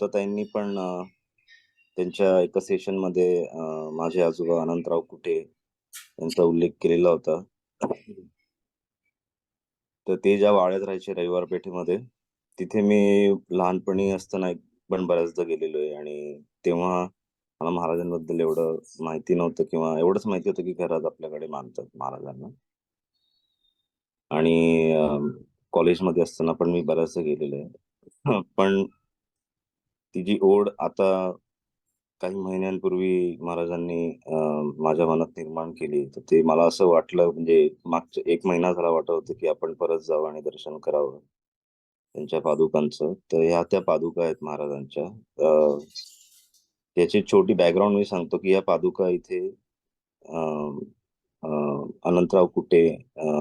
द्रुतताईंनी पण त्यांच्या एका सेशनमध्ये माझे आजोबा अनंतराव कुठे यांचा उल्लेख केलेला होता. तर ते ज्या वाड्यात राहायचे रविवार पेठेमध्ये, तिथे मी लहानपणी असताना पण बऱ्याचदा गेलेलो आहे आणि तेव्हा मला महाराजांबद्दल एवढं माहिती नव्हतं किंवा एवढंच माहिती होतं की घरात आपल्याकडे मानतात महाराजांना. आणि कॉलेजमध्ये असताना पण मी बऱ्याचदा गेलेलो आहे. पण ती जी ओढ आता काही महिन्यांपूर्वी महाराजांनी माझ्या मनात निर्माण केली, तर ते मला असं वाटलं म्हणजे मागच्या 1 महिना झाला वाटत होतं, की आपण परत जावं आणि दर्शन करावं त्यांच्या पादुकांचं. तर ह्या त्या पादुका आहेत महाराजांच्या. त्याची छोटी बॅकग्राऊंड मी सांगतो, की या पादुका इथे अ, अ, अनंतराव कुटे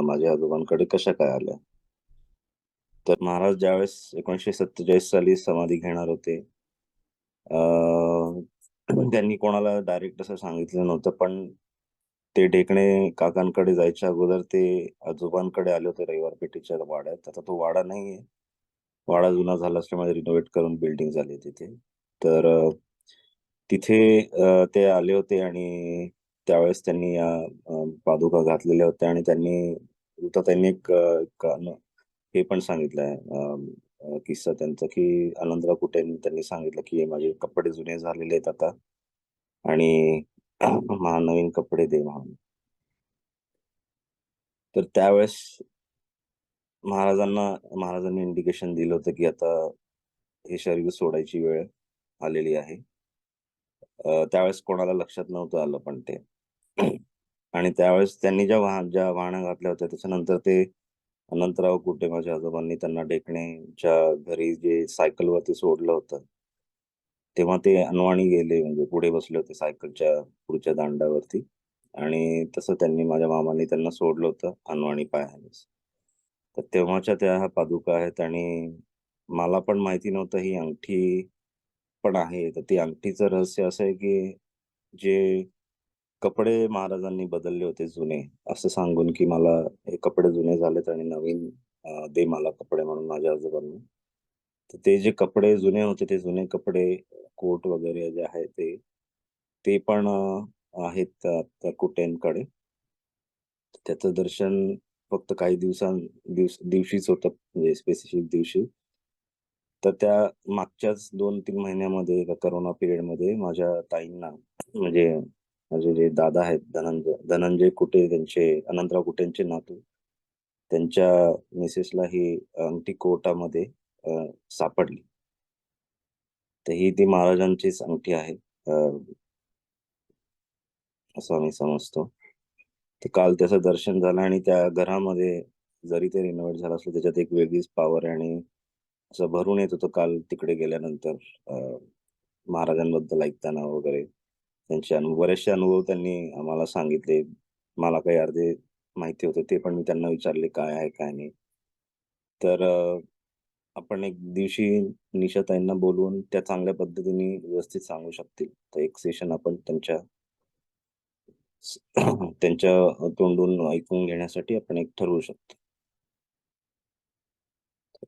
माझ्या आजोबांकडे कशा काय आल्या? तर महाराज ज्यावेळेस 1947 साली समाधी घेणार होते, अ, त्यांनी कोणाला डायरेक्ट असं सांगितलं नव्हतं. पण ते ढेकणे काकांकडे जायच्या अगोदर ते आजोबांकडे आले होते रविवार पेठेच्या वाड्यात. आता तो वाडा नाहीये. वाडा जुना झाला असल्यामुळे रिनोव्हेट करून बिल्डिंग झाली तिथे. तर तिथे ते आले होते आणि त्यावेळेस त्यांनी या पादुका घातलेल्या होत्या आणि त्यांनी एक हे पण सांगितलंय किस्सा त्यांचा, की अनंतराव कुटे त्यांनी सांगितलं, की "हे माझे कपडे जुने झालेले आहेत आता आणि मला नवीन कपडे दे" म्हणून. तर त्यावेळेस महाराजांनी इंडिकेशन दिलं होतं, की आता हे शरीर सोडायची वेळ आलेली आहे. त्यावेळेस कोणाला लक्षात नव्हतं आलं पण ते. आणि त्यावेळेस त्यांनी ज्या वाहण्या घातल्या होत्या त्याच्यानंतर ते अनंतराव कुटे माझ्या आजोबांनी त्यांना डेकणेच्या घरी जे सायकलवरती सोडलं होतं. तेव्हा ते अनवाणी गेले म्हणजे पुढे बसले होते सायकलच्या पुढच्या दांडावरती आणि तसं माझ्या मामांनी त्यांना सोडलं होतं अनवाणी पायानेच. तर तेव्हाच्या त्या ह्या पादुका आहेत आणि मला पण माहिती नव्हतं ही अंगठी पण आहे. तर ती अंगठीचं रहस्य असं आहे, की जे कपडे महाराजांनी बदलले होते जुने, असं सांगून, की मला हे कपडे जुने झालेत आणि नवीन दे मला कपडे म्हणून माझ्या आजोबांनी. तर ते जे कपडे जुने होते, ते जुने कपडे, कोट वगैरे जे आहे ते, ते पण आहेत त्या कुट्यांकडे. त्याचं दर्शन फक्त काही दिवशीच होतं म्हणजे स्पेसिफिक दिवशी. तर त्या मागच्याच 2-3 महिन्यामध्ये एका कोरोना पिरियडमध्ये माझ्या ताईंना म्हणजे माझे जे दादा आहेत धनंजय कुटे त्यांचे अनंतराव कुटेंचे नातू, त्यांच्या मिसेसला ही अंगठी कोर्टामध्ये सापडली. तर ही ती महाराजांचीच अंगठी आहे असं आम्ही समजतो. तर काल त्याचं दर्शन झालं आणि त्या घरामध्ये जरी ते रिनोव्हेट झालं असलं त्याच्यात एक वेगळीच पॉवर आहे आणि असं भरून येत होतं काल तिकडे गेल्यानंतर महाराजांबद्दल ऐकताना वगैरे. त्यांचे बरेचसे अनुभव त्यांनी आम्हाला सांगितले. मला काही अर्धे माहिती होते ते पण मी त्यांना विचारले काय आहे, काय नाही. तर आपण एक दिवशी निशाताईंना बोलवून त्या चांगल्या पद्धतीने व्यवस्थित सांगू शकतील. तर एक सेशन आपण त्यांच्या तोंडून ऐकून घेण्यासाठी आपण एक ठरवू शकतो.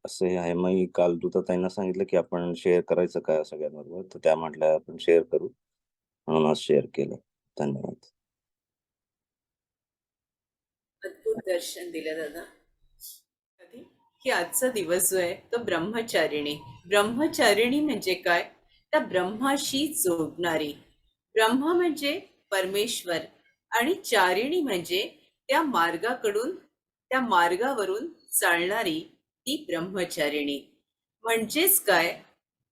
असं हे आहे. मग काल ताईंना सांगितलं, की आपण शेअर करायचं का सगळ्यांबरोबर? तर त्या म्हटल्या, "आपण शेअर करू." म्हणून आज शेअर केलं. धन्यवाद. अद्भुत दर्शन दिलं दादा. कधी की आजचा दिवस जो आहे तो ब्रह्मचारिणी. ब्रह्मचारिणी म्हणजे काय? त्या ब्रह्माशी जोडणारी. ब्रह्म म्हणजे परमेश्वर आणि चारिणी म्हणजे त्या मार्गाकडून त्या मार्गावरून चालणारी ती ब्रह्मचारिणी. म्हणजेच काय?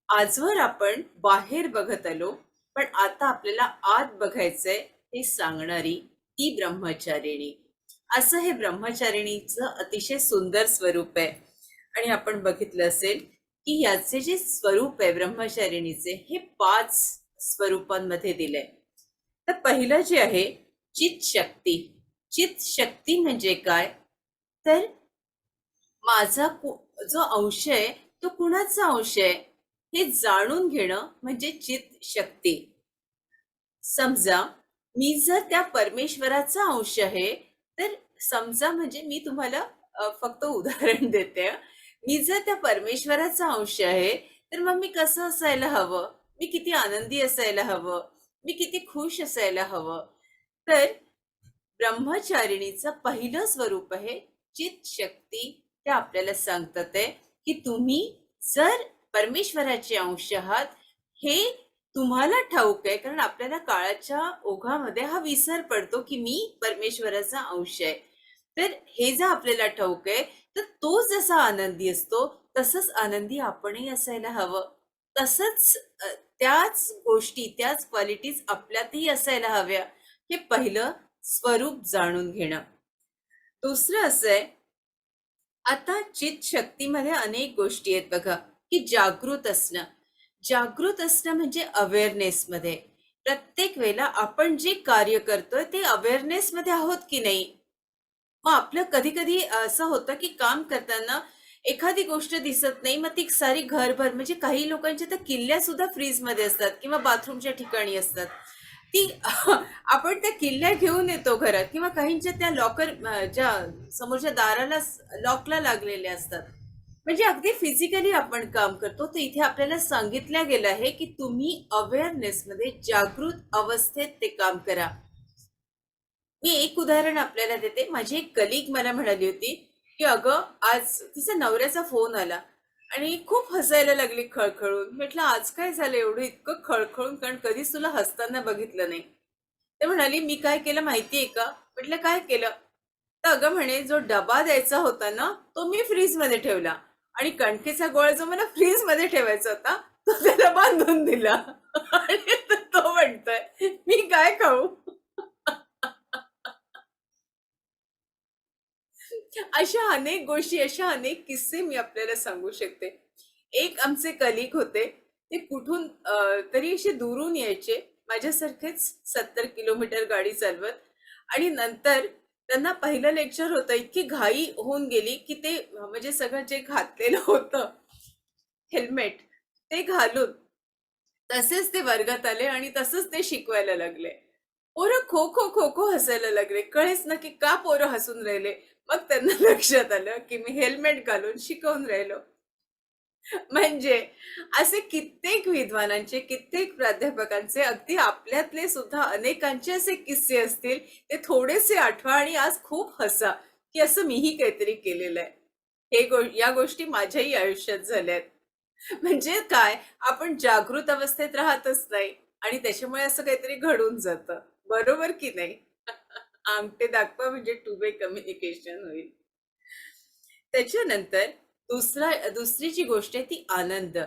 आजवर आपण बाहेर बघत आलो, पण आता आपल्याला आत बघायचंय हे सांगणारी ती ब्रह्मचारिणी. असं हे ब्रह्मचारिणीचं अतिशय सुंदर स्वरूप आहे. आणि आपण बघितलं असेल की याचे जे स्वरूप आहे ब्रह्मचारिणीचे हे 5 स्वरूपांमध्ये दिलंय. तर पहिलं जे आहे चित शक्ती. चित शक्ती म्हणजे काय? तर माझा जो अंश आहे तो कुणाचा अंश आहे हे जाणून घेणं म्हणजे चित शक्ती. समजा मी जर त्या परमेश्वराचा अंश आहे, तर समजा म्हणजे मी तुम्हाला फक्त उदाहरण देते. मी जर त्या परमेश्वराचा अंश आहे, तर मग मी कसं असायला हवं? मी किती आनंदी असायला हवं? मी किती खुश असायला हवं? तर ब्रह्मचारिणीचं पहिलं स्वरूप आहे चित शक्ती. ते आपल्याला सांगतात आहे की तुम्ही जर परमेश्वराचे अंश आहात हे तुम्हाला ठाऊक आहे, कारण आपल्याला काळाच्या ओघामध्ये हा विसर पडतो की मी परमेश्वराचा अंश आहे. तर हे जर आपल्याला ठाऊक आहे, तर तो जसा आनंदी असतो तसंच आनंदी आपणही असायला हवं. तसंच त्याच गोष्टी, त्याच क्वालिटीज आपल्यातही असायला हव्या. हे पहिलं स्वरूप जाणून घेणं. दुसरं असं आहे, आता चित शक्तीमध्ये अनेक गोष्टी आहेत बघा, की जागृत असणं. जागृत असणं म्हणजे अवेअरनेस मध्ये. प्रत्येक वेळेला आपण जे कार्य करतोय ते अवेअरनेस मध्ये आहोत की नाही. मग आपलं कधी कधी असं होतं की काम करताना एखादी गोष्ट दिसत नाही, मग ती सारी घरभर, म्हणजे काही लोकांच्या तर किल्ल्या सुद्धा फ्रीज मध्ये असतात किंवा बाथरूमच्या ठिकाणी असतात. ती आपण त्या किल्ल्या घेऊन येतो घरात, किंवा काहींच्या त्या लॉकर ज्या समोरच्या दाराला लॉकला लागलेल्या असतात. म्हणजे अगदी फिजिकली आपण काम करतो. तर इथे आपल्याला सांगितलं गेलं आहे की तुम्ही अवेअरनेस मध्ये, जागृत अवस्थेत ते काम करा. मी एक उदाहरण आपल्याला देते. माझी एक कलिग मला म्हणाली होती की अगं, आज तिचा नवऱ्याचा फोन आला आणि खूप हसायला लागली खळखळून. म्हटलं आज काय झालं एवढं इतकं खळखळून, कारण कधीच तुला हसताना बघितलं नाही. ते म्हणाली मी काय केलं माहितीये का? म्हटलं काय केलं? तर अगं म्हणे, जो डबा द्यायचा होता ना तो मी फ्रीज मध्ये ठेवला, आणि कणकेचा गोळा जो मला फ्रीज मध्ये ठेवायचा होता तो त्याला बांधून दिला. आणि तो म्हणतोय मी काय खाऊ? अशा अनेक गोष्टी, अशा अनेक किस्से मी आपल्याला सांगू शकते. एक आमचे कलिक होते. ते कुठून तरी असे दुरून यायचे, माझ्यासारखेच 70 किलोमीटर गाडी चालवत. आणि नंतर त्यांना पहिलं लेक्चर होतं. इतकी घाई होऊन गेली की ते म्हणजे सगळं जे घातलेलं होतं हेल्मेट ते घालून तसेच ते वर्गात आले आणि तसंच ते शिकवायला लागले. पोरं खो खो खो खो हसायला लागले. कळेच ना की का पोरं हसून राहिले. मग त्यांना लक्षात आलं की मी हेल्मेट घालून शिकवून राहिलो. म्हणजे असे कित्येक विद्वानांचे, कित्येक प्राध्यापकांचे, अगदी आपल्यातले सुद्धा अनेकांचे असे किस्से असतील. ते थोडेसे आठवा आणि आज खूप हसा की असं मीही काहीतरी केलेलं आहे. या गोष्टी माझ्याही आयुष्यात झाल्यात. म्हणजे काय, आपण जागृत अवस्थेत राहतच नाही आणि त्याच्यामुळे असं काहीतरी घडून जातं. बरोबर की नाही? अंगठे दाखवा म्हणजे टू वे कम्युनिकेशन होईल. त्याच्यानंतर दुसरी जी गोष्ट आहे ती आनंद.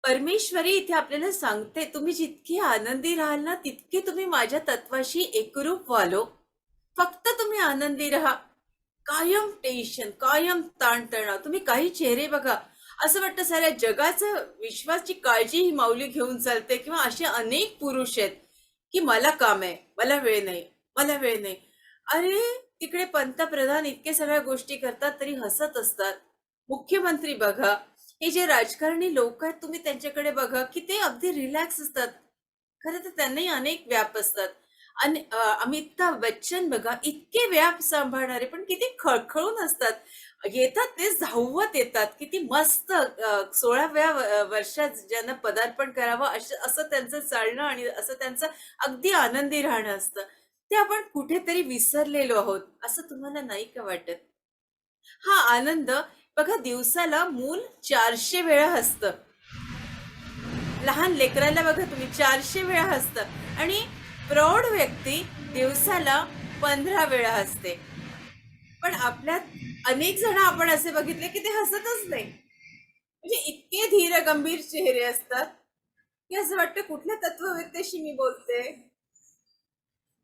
परमेश्वरी इथे आपल्याला सांगते, तुम्ही जितके आनंदी राहाल ना तितके तुम्ही माझ्या तत्वाशी एकरूप व्हालो. फक्त तुम्ही आनंदी राहा. कायम टेन्शन, कायम ताणतणाव. तुम्ही काही चेहरे बघा, असं वाटतं साऱ्या जगाचं, विश्वाची काळजी ही माऊली घेऊन चालते, किंवा असे अनेक पुरुष आहेत की मला काम आहे, मला वेळ नाही, मला वेळ नाही. अरे, तिकडे पंतप्रधान इतके सगळ्या गोष्टी करतात तरी हसत असतात. मुख्यमंत्री बघा, हे जे राजकारणी लोक आहेत तुम्ही त्यांच्याकडे बघा की ते अगदी रिलॅक्स असतात. खरं तर त्यांनाही अनेक व्याप असतात. आणि अमिताभ बच्चन बघा, इतके व्याप सांभाळणारे पण किती खळखळून असतात. येतात ते धावत येतात, किती मस्त 16व्या वर्षात ज्यांना पदार्पण करावं असं त्यांचं चालणं आणि असं त्यांचं अगदी आनंदी राहणं असतं. ते आपण कुठेतरी विसरलेलो आहोत, असं तुम्हाला नाही का वाटत? हा आनंद बघा, दिवसाला मूल 400 वेळा हसतं. लहान लेकराला बघा तुम्ही, 400 वेळा हसतं, आणि प्रौढ व्यक्ती दिवसाला 15 वेळा हसते. पण आपल्यात अनेक जण आपण असे बघितले की ते हसतच नाही. म्हणजे इतके धीर गंभीर चेहरे असतात की असं वाटतं कुठल्या तत्ववेत्याशी मी बोलते.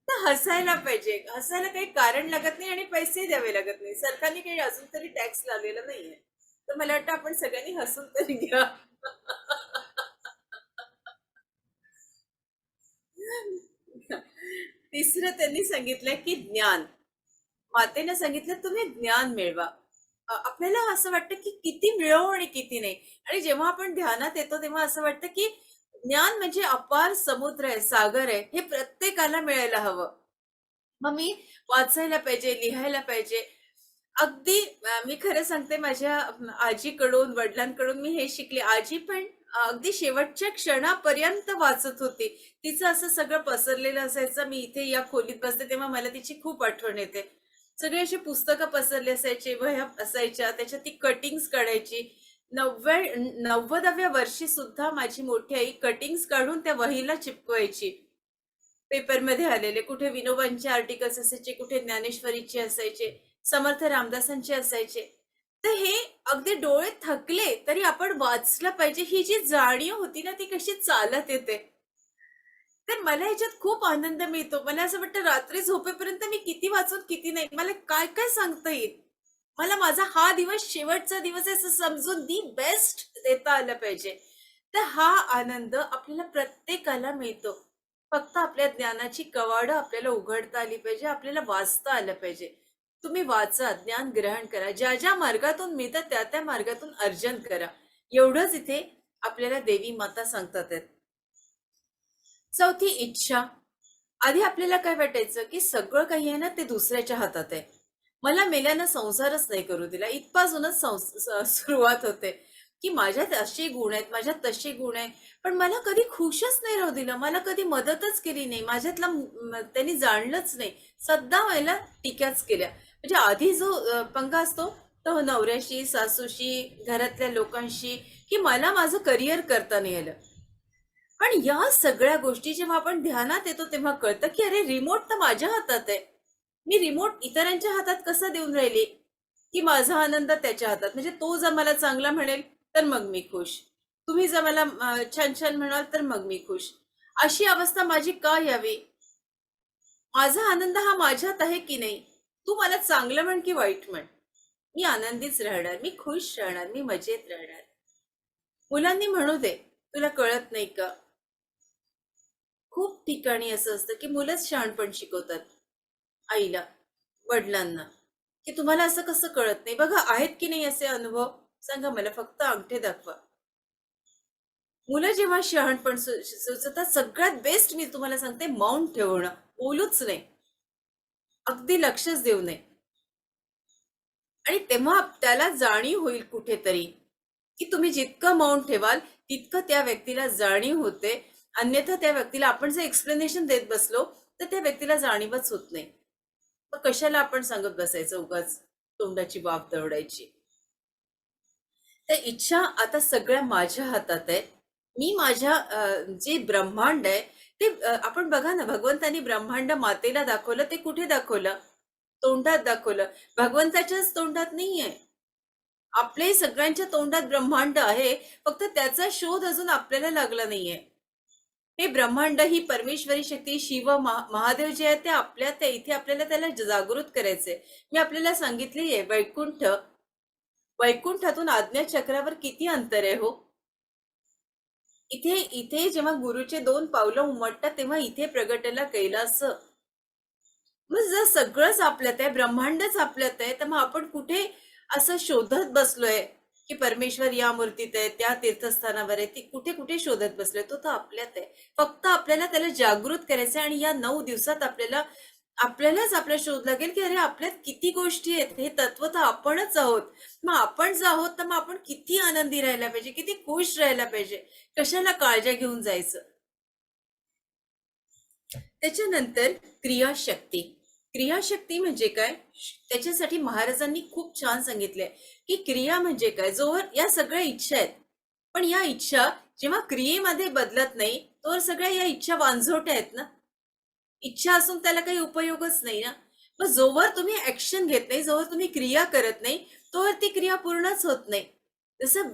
तर हसायला पाहिजे. हसायला काही कारण लागत नाही आणि पैसे द्यावे लागत नाही. सरकारने काही अजून तरी टॅक्स लावलेला नाहीये. तर मला वाटतं आपण सगळ्यांनी हसून तरी घ्या. तिसरं त्यांनी सांगितलंय की ज्ञान. मातेनं सांगितलं तुम्ही ज्ञान मिळवा. आपल्याला असं वाटतं की किती मिळवू आणि किती नाही. आणि जेव्हा आपण ध्यानात येतो तेव्हा असं वाटतं की ज्ञान म्हणजे अपार समुद्र आहे, सागर आहे. हे प्रत्येकाला मिळायला हवं. मग मी वाचायला पाहिजे, लिहायला पाहिजे. अगदी मी खरं सांगते माझ्या आजीकडून, वडिलांकडून मी हे शिकले. आजी पण अगदी शेवटच्या क्षणापर्यंत वाचत होती. तिचं असं सगळं पसरलेलं असायचं. मी इथे या खोलीत बसते तेव्हा मला तिची खूप आठवण येते. सगळे अशी पुस्तकं पसरली असायची, वह्या असायच्या, त्याच्यात ती कटिंग्स काढायची. 90व्या वर्षी सुद्धा माझी मोठी आई कटिंग्स काढून त्या वहीला चिपकवायची. पेपरमध्ये आलेले, कुठे विनोबांचे आर्टिकल्स असायचे, कुठे ज्ञानेश्वरीचे असायचे, समर्थ रामदासांचे असायचे. तर हे अगदी डोळे थकले तरी आपण वाचलं पाहिजे ही जी जाणीव होती ना ती कशी चालत येते. तर मला ह्याच्यात खूप आनंद मिळतो. मला असं वाटतं रात्री झोपेपर्यंत मी किती वाचून किती नाही मला काय काय सांगता येईल. मला माझा हा दिवस शेवटचा दिवस आहे असं समजून दी बेस्ट देता आलं पाहिजे. तर हा आनंद आपल्याला प्रत्येकाला मिळतो. फक्त आपल्या ज्ञानाची कवाडं आपल्याला उघडता आली पाहिजे, आपल्याला वाचता आलं पाहिजे. तुम्ही वाचा, ज्ञान ग्रहण करा, ज्या ज्या मार्गातून मिळतं त्या त्या मार्गातून अर्जन करा. एवढंच इथे आपल्याला देवी माता सांगतात आहेत. चौथी इच्छा. आधी आपल्याला काय वाटायचं की सगळं काही आहे ना ते दुसऱ्याच्या हातात आहे. मला मेल्यानं संसारच नाही करू दिला इथपासूनच सुरुवात होते की माझ्यात असे गुण आहेत, माझ्यात तसे गुण आहेत, पण मला कधी खुशच नाही राहू दिलं, मला कधी मदतच केली नाही, माझ्यातला त्यांनी जाणलंच नाही, सध्या मला टीकाच केल्या. म्हणजे आधी जो पंगा असतो तो नवऱ्याशी, सासूशी, घरातल्या लोकांशी, की मला माझं करिअर करता नाही आलं. पण या सगळ्या गोष्टी जेव्हा आपण ध्यानात येतो तेव्हा कळतं की अरे रिमोट तर माझ्या हातात आहे. मी रिमोट इतरांच्या हातात कसा देऊन राहिले की माझा आनंद त्याच्या हातात. म्हणजे तो जर मला चांगला म्हणेल तर मग मी खुश, तुम्ही जर मला छान छान म्हणाल तर मग मी खुश. अशी अवस्था माझी का यावी? माझा आनंद हा माझ्यात आहे की नाही? तू मला चांगलं म्हण की वाईट म्हण, मी आनंदीच राहणार, मी खुश राहणार, मी मजेत राहणार. मुलांनी म्हणू दे, तुला कळत नाही का? खूप ठिकाणी असं असतं की मुलंच शहाणपण शिकवतात आईला, वडिलांना, की तुम्हाला असं कसं कळत नाही? बघा आहेत की नाही असे अनुभव? सांगा मला, फक्त अंगठे दाखवा. मुलं जेव्हा शहाणपण सुचतात सगळ्यात बेस्ट मी तुम्हाला सांगते मौन ठेवणं, बोलूच नाही, अगदी लक्षच देऊ नये. आणि तेव्हा त्याला जाणीव होईल कुठेतरी की तुम्ही जितकं मौन ठेवाल तितकं त्या व्यक्तीला जाणीव होते. अन्यथा त्या व्यक्तीला आपण जर एक्सप्लेनेशन देत बसलो तर त्या व्यक्तीला जाणीवच होत नाही. मग कशाला आपण सांगत बसायचं उगाच तोंडाची वाफ दवडायची. त्या इच्छा आता सगळ्या माझ्या हातात आहेत. मी माझ्या जे ब्रह्मांड आहे ते आपण बघा ना, भगवंतानी ब्रह्मांड मातेला दाखवलं, ते कुठे दाखवलं? तोंडात दाखवलं. भगवंताच्याच तोंडात नाहीये, आपले सगळ्यांच्या तोंडात ब्रह्मांड आहे. फक्त त्याचा शोध अजून आपल्याला लागला नाहीये. हे ब्रह्मांड ही परमेश्वरी शक्ती शिव महादेव जे आहे ते आपल्यात आहे. इथे आपल्याला त्याला जागृत करायचंय. मी आपल्याला सांगितले आहे वैकुंठ, वैकुंठातून आज्ञा चक्रावर किती अंतर आहे हो. इथे इथे जेव्हा गुरुचे 2 पावलं उमटतात तेव्हा इथे प्रगटला कैलास. मग जर सगळंच आपल्यात आहे, ब्रह्मांडच आपल्यात आहे, तर मग आपण कुठे असं शोधत बसलोय की परमेश्वर या मूर्तीत आहे, त्या तीर्थस्थानावर आहे, ती कुठे कुठे शोधत बसलोय? तो तर आपल्यात आहे. फक्त आपल्याला त्याला जागृत करायचं आणि या 9 दिवसात आपल्यालाच आपला शोध लागेल की अरे आपल्यात किती गोष्टी आहेत, हे तत्व तर आपणच आहोत. मग आपण जर आहोत तर मग आपण किती आनंदी राहायला पाहिजे, किती खुश राहायला पाहिजे, कशाला काळज्या घेऊन जायचं. त्याच्यानंतर क्रियाशक्ती. क्रियाशक्ती म्हणजे काय? त्याच्यासाठी महाराजांनी खूप छान सांगितलंय की क्रिया म्हणजे काय? जोवर या सगळ्या इच्छा आहेत, पण या इच्छा जेव्हा क्रियेमध्ये बदलत नाही तोवर सगळ्या या इच्छा वांझोट्या आहेत ना. इच्छा असून त्याला काही उपयोगच नाही ना. मग जोवर तुम्ही ऍक्शन घेत नाही, जोवर तुम्ही क्रिया करत नाही, तोवर ती क्रिया पूर्णच होत नाही. जसं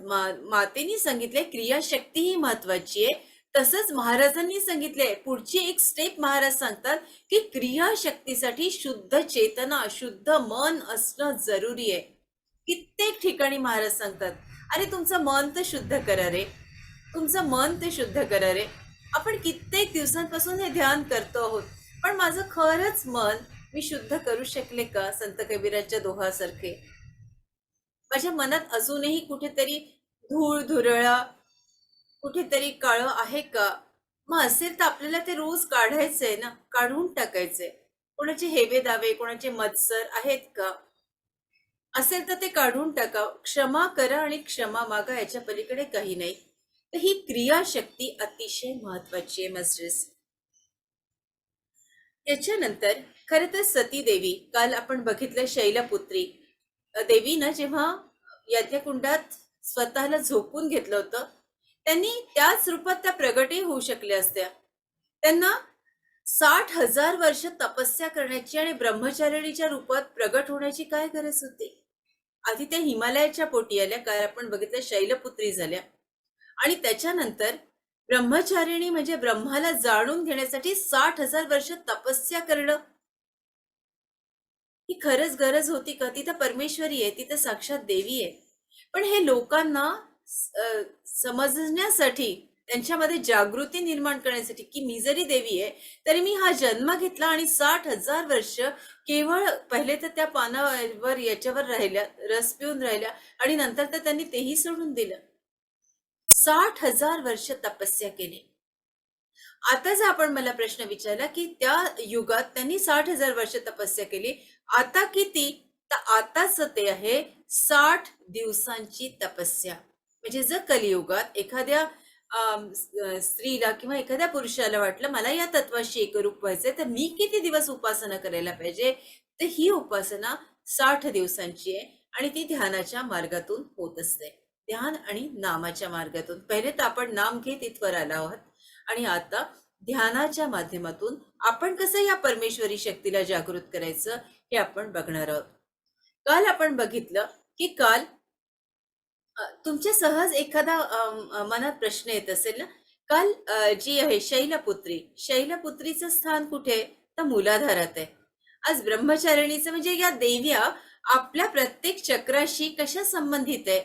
मातेनी सांगितलंय क्रियाशक्ती ही महत्वाची आहे, तसंच महाराजांनी सांगितलंय पुढची एक स्टेप महाराज सांगतात की क्रियाशक्तीसाठी शुद्ध चेतना, शुद्ध मन असणं जरुरी आहे. कित्येक ठिकाणी महाराज सांगतात अरे तुमचं मन तर शुद्ध करा रे, तुमचं मन ते शुद्ध करा रे. आपण कित्येक दिवसांपासून हे ध्यान करतो आहोत, पण माझं खरंच मन मी शुद्ध करू शकले का? संत कबीराच्या दोहासारखे माझ्या मनात अजूनही कुठेतरी धूळ धुरळा, कुठेतरी काळं आहे का? मग असेल तर आपल्याला ते रोज काढायचंय ना, काढून टाकायचंय. कोणाचे हेवे दावे, कोणाचे मत्सर आहेत का? असेल तर ते काढून टाका. क्षमा करा आणि क्षमा मागा, याच्या पलीकडे काही नाही. तर ही क्रियाशक्ती अतिशय महत्वाची आहे मस्टर्स. त्याच्यानंतर खर तर सती देवी, काल आपण बघितलं शैलपुत्री देवीनं जेव्हा यज्ञकुंडात स्वतःला झोपून घेतलं होतं, त्यांनी त्याच रूपात त्या प्रगटही होऊ शकल्या असत्या. त्यांना 60,000 वर्ष तपस्या करण्याची आणि ब्रह्मचारिणीच्या रूपात प्रगट होण्याची काय गरज होती? आधी त्या हिमालयाच्या पोटी आल्या, काय आपण बघितलं शैलपुत्री झाल्या, आणि त्याच्यानंतर ब्रह्मचारिणी म्हणजे ब्रह्माला जाणून घेण्यासाठी 60,000 वर्ष तपस्या करणं, ही खरंच गरज होती का? ती तर परमेश्वरी आहे, ती तर साक्षात देवी आहे. पण हे लोकांना समजण्यासाठी, त्यांच्यामध्ये जागृती निर्माण करण्यासाठी की मी जरी देवी आहे तरी मी हा जन्म घेतला आणि 60,000 वर्ष केवळ पहिले तर त्या पानावर याच्यावर राहिल्या, रस पिऊन राहिल्या, आणि नंतर तर त्यांनी तेही सोडून दिलं. 60,000 वर्ष तपस्या केली. आता जर आपण मला प्रश्न विचारला की त्या युगात त्यांनी 60,000 वर्ष तपस्या केली, आता किती? तर आताच ते आहे 60 दिवसांची तपस्या. म्हणजे जर कलियुगात एखाद्या स्त्रीला किंवा एखाद्या पुरुषाला वाटलं मला या तत्वाशी एकरूप व्हायचंय, तर मी किती दिवस उपासना करायला पाहिजे? तर ही उपासना 60 दिवसांची आहे आणि ती ध्यानाच्या मार्गातून होत असते. ध्यान आणि नामाच्या मार्गातून. पहिले तर आपण नाम घेत इथवर आलो आहोत, आणि आता ध्यानाच्या माध्यमातून आपण कसं या परमेश्वरी शक्तीला जागृत करायचं हे आपण बघणार आहोत. काल आपण बघितलं की काल तुमच्या सहज एखादा मनात प्रश्न येत असेल ना, काल जी आहे शैलपुत्री, शैलपुत्रीचं स्थान कुठे आहे? तर मूलाधारात आहे. आज ब्रह्मचारिणीचं म्हणजे या देव्या आपल्या प्रत्येक चक्राशी कशा संबंधित आहे?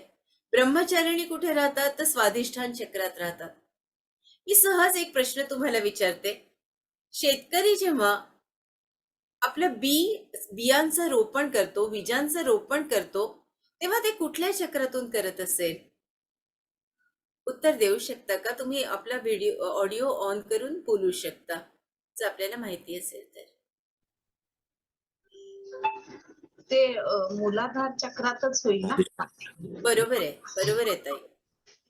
ब्रह्मचारिणी कुठे राहतात? तर स्वाधिष्ठान चक्रात राहतात. मी सहज एक प्रश्न तुम्हाला विचारते. शेतकरी जेव्हा आपलं बियांचं रोपण करतो, बीजांचं रोपण करतो, तेव्हा ते कुठल्या चक्रातून करत असेल? उत्तर देऊ शकता का? तुम्ही आपला ऑडिओ ऑन करून बोलू शकता, जर आपल्याला माहिती असेल तर. ते मूलाधार चक्रातच होईल ना? बरोबर आहे, बरोबर आहे ताई.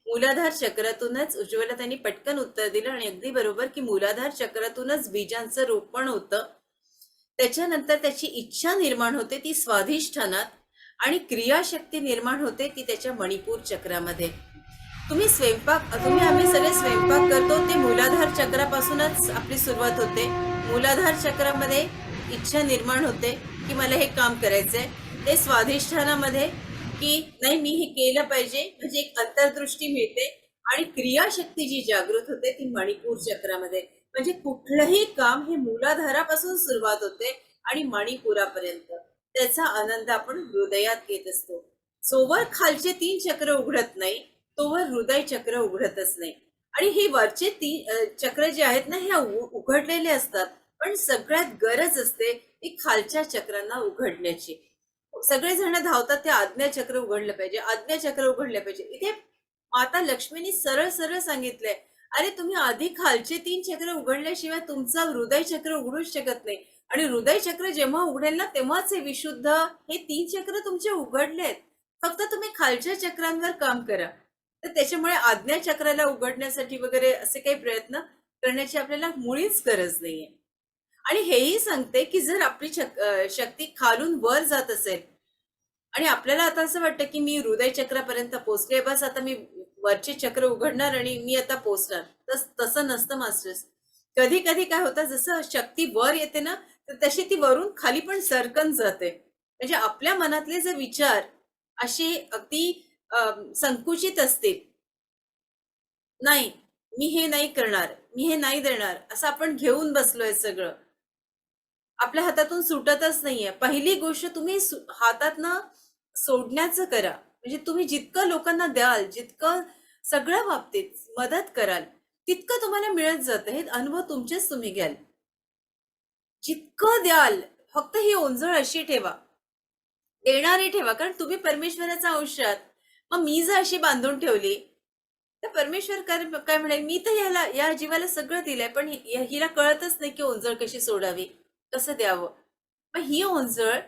मूलाधार चक्रातूनच, उज्ज्वला त्यांनी पटकन उत्तर दिलं आणि अगदी बरोबर, की मूलाधार चक्रातूनच बीजांचं रोपण होतं. त्याच्यानंतर त्याची इच्छा निर्माण होते ती स्वाधिष्ठानात, आणि क्रियाशक्ती निर्माण होते ती त्याच्या मणिपूर चक्रामध्ये. आम्ही सगळे स्वयंपाक करतो ते मूलाधार चक्रापासूनच आपली सुरुवात होते. मूलाधार चक्रामध्ये इच्छा निर्माण होते की मला हे काम करायचंय. ते स्वाधिष्ठानामध्ये की नाही मी हे केलं पाहिजे, म्हणजे एक अंतर्दृष्टी मिळते, आणि क्रियाशक्ती जी जागृत होते ती मणिपूर चक्रामध्ये. म्हणजे कुठलंही काम हे मूलाधारापासून सुरुवात होते आणि मणिपुरापर्यंत त्याचा आनंद आपण हृदयात घेत असतो. जोवर खालचे 3 चक्र उघडत नाही तोवर हृदय चक्र उघडतच नाही. आणि हे वरचे 3 चक्र जे आहेत ना, हे उघडलेले असतात, पण सगळ्यात गरज असते ती खालच्या चक्रांना उघडण्याची. सगळेजण धावतात ते आज्ञा चक्र उघडलं पाहिजे, आज्ञा चक्र उघडलं पाहिजे. इथे माता लक्ष्मीनी सरळ सरळ सांगितलंय, अरे तुम्ही आधी खालचे 3 चक्र उघडल्याशिवाय तुमचं हृदय चक्र उघडूच शकत नाही. आणि हृदय चक्र जेव्हा उघडेल ना, तेव्हाच हे विशुद्ध, हे 3 चक्र तुमचे उघडलेत. फक्त तुम्ही खालच्या चक्रांवर काम करा. तर त्याच्यामुळे आज्ञा चक्राला उघडण्यासाठी वगैरे असे काही प्रयत्न करण्याची आपल्याला मुळीच गरज नाहीये. आणि हेही सांगते की जर आपली शक्ती खालून वर जात असेल आणि आपल्याला आता असं वाटतं की मी हृदय चक्रापर्यंत पोहोचले, बस आता मी वरचे चक्र उघडणार आणि मी आता पोहोचणार, तसं नसतं मास्टर्स. कधी कधी काय होतं, जसं शक्ती वर येते ना, तर तशी ती वरून खाली पण सरकन जाते. म्हणजे आपल्या मनातले जे विचार असे अगदी संकुचित असतील, नाही मी हे नाही करणार, मी हे नाही देणार, असं आपण घेऊन बसलोय सगळं, आपल्या हातातून सुटतच नाहीये. पहिली गोष्ट तुम्ही हातातनं सोडण्याचं करा. म्हणजे तुम्ही जितकं लोकांना द्याल, जितकं सगळ्या बाबतीत मदत कराल, तितकं तुम्हाला मिळत जातं. हे अनुभव तुमचेच तुम्ही घ्याल. जितकं द्याल, फक्त ही ओंजळ अशी ठेवा, देणारी ठेवा, कारण तुम्ही परमेश्वराचा अंश आहात. मग मी जर अशी बांधून ठेवली तर परमेश्वर काय म्हणेल, मी तर या जीवाला सगळं दिलंय, पण हिला कळतच नाही की ओंजळ कशी सोडावी, कसं द्यावं. मग ही ओंजळ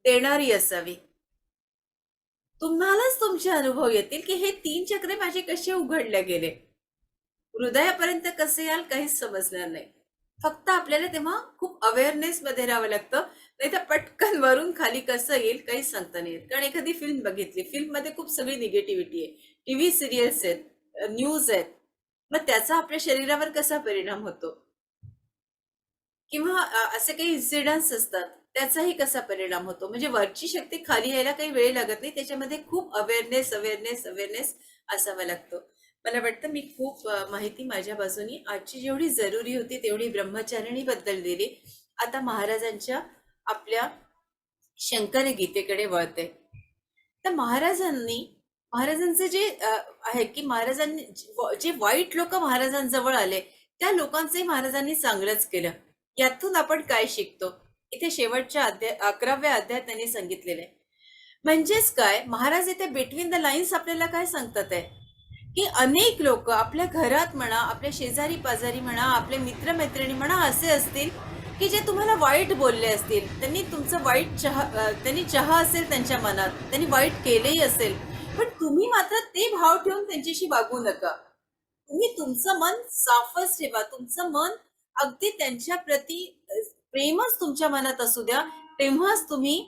देणारी असावी. तुम्हालाच तुमचे अनुभव येतील की हे 3 चक्रे माझे कसे उघडले गेले. हृदयापर्यंत कसे याल काहीच समजणार नाही. फक्त आपल्याला तेव्हा खूप अवेअरनेस मध्ये राहावं लागतं, नाही तर पटकन वरून खाली कसं येईल काही सांगता नाही येत. कारण एखादी फिल्म बघितली, फिल्म मध्ये खूप सगळी निगेटिव्हिटी आहे, टीव्ही सिरियल्स आहेत, न्यूज आहेत, मग त्याचा आपल्या शरीरावर कसा परिणाम होतो, किंवा असे काही इन्सिडन्स असतात त्याचाही कसा परिणाम होतो. म्हणजे वरची शक्ती खाली यायला काही वेळ लागत नाही, त्याच्यामध्ये खूप अवेअरनेस अवेअरनेस अवेअरनेस असावा लागतो. मला वाटतं मी खूप माहिती माझ्या बाजूनी आजची जेवढी जरुरी होती तेवढी ब्रह्मचारिणी बद्दल दिली. आता आपल्या शंकर गीतेकडे वळते. तर महाराजांचं जे आहे की महाराजांनी जे वाईट लोक महाराजांजवळ आले त्या लोकांचंही महाराजांनी चांगलंच केलं. यातून आपण काय शिकतो, इथे शेवटच्या 11व्या अध्यायात त्यांनी सांगितलेलं आहे. म्हणजेच काय, महाराज इथे बिटवीन द लाईन्स आपल्याला काय सांगतात आहे की अनेक लोक आपल्या घरात म्हणा, आपल्या शेजारी पाजारी म्हणा, आपले मित्रमैत्रिणी म्हणा असे असतील की जे तुम्हाला वाईट बोलले असतील, त्यांनी तुमचं त्यांनी चहा असेल त्यांच्या मनात, त्यांनी वाईट केलेही असेल, पण तुम्ही मात्र ते भाव ठेवून त्यांच्याशी वागू नका. तुम्ही तुमचं मन साफच ठेवा, तुमचं मन अगदी त्यांच्या प्रती प्रेमच तुमच्या मनात असू द्या, तेव्हाच तुम्ही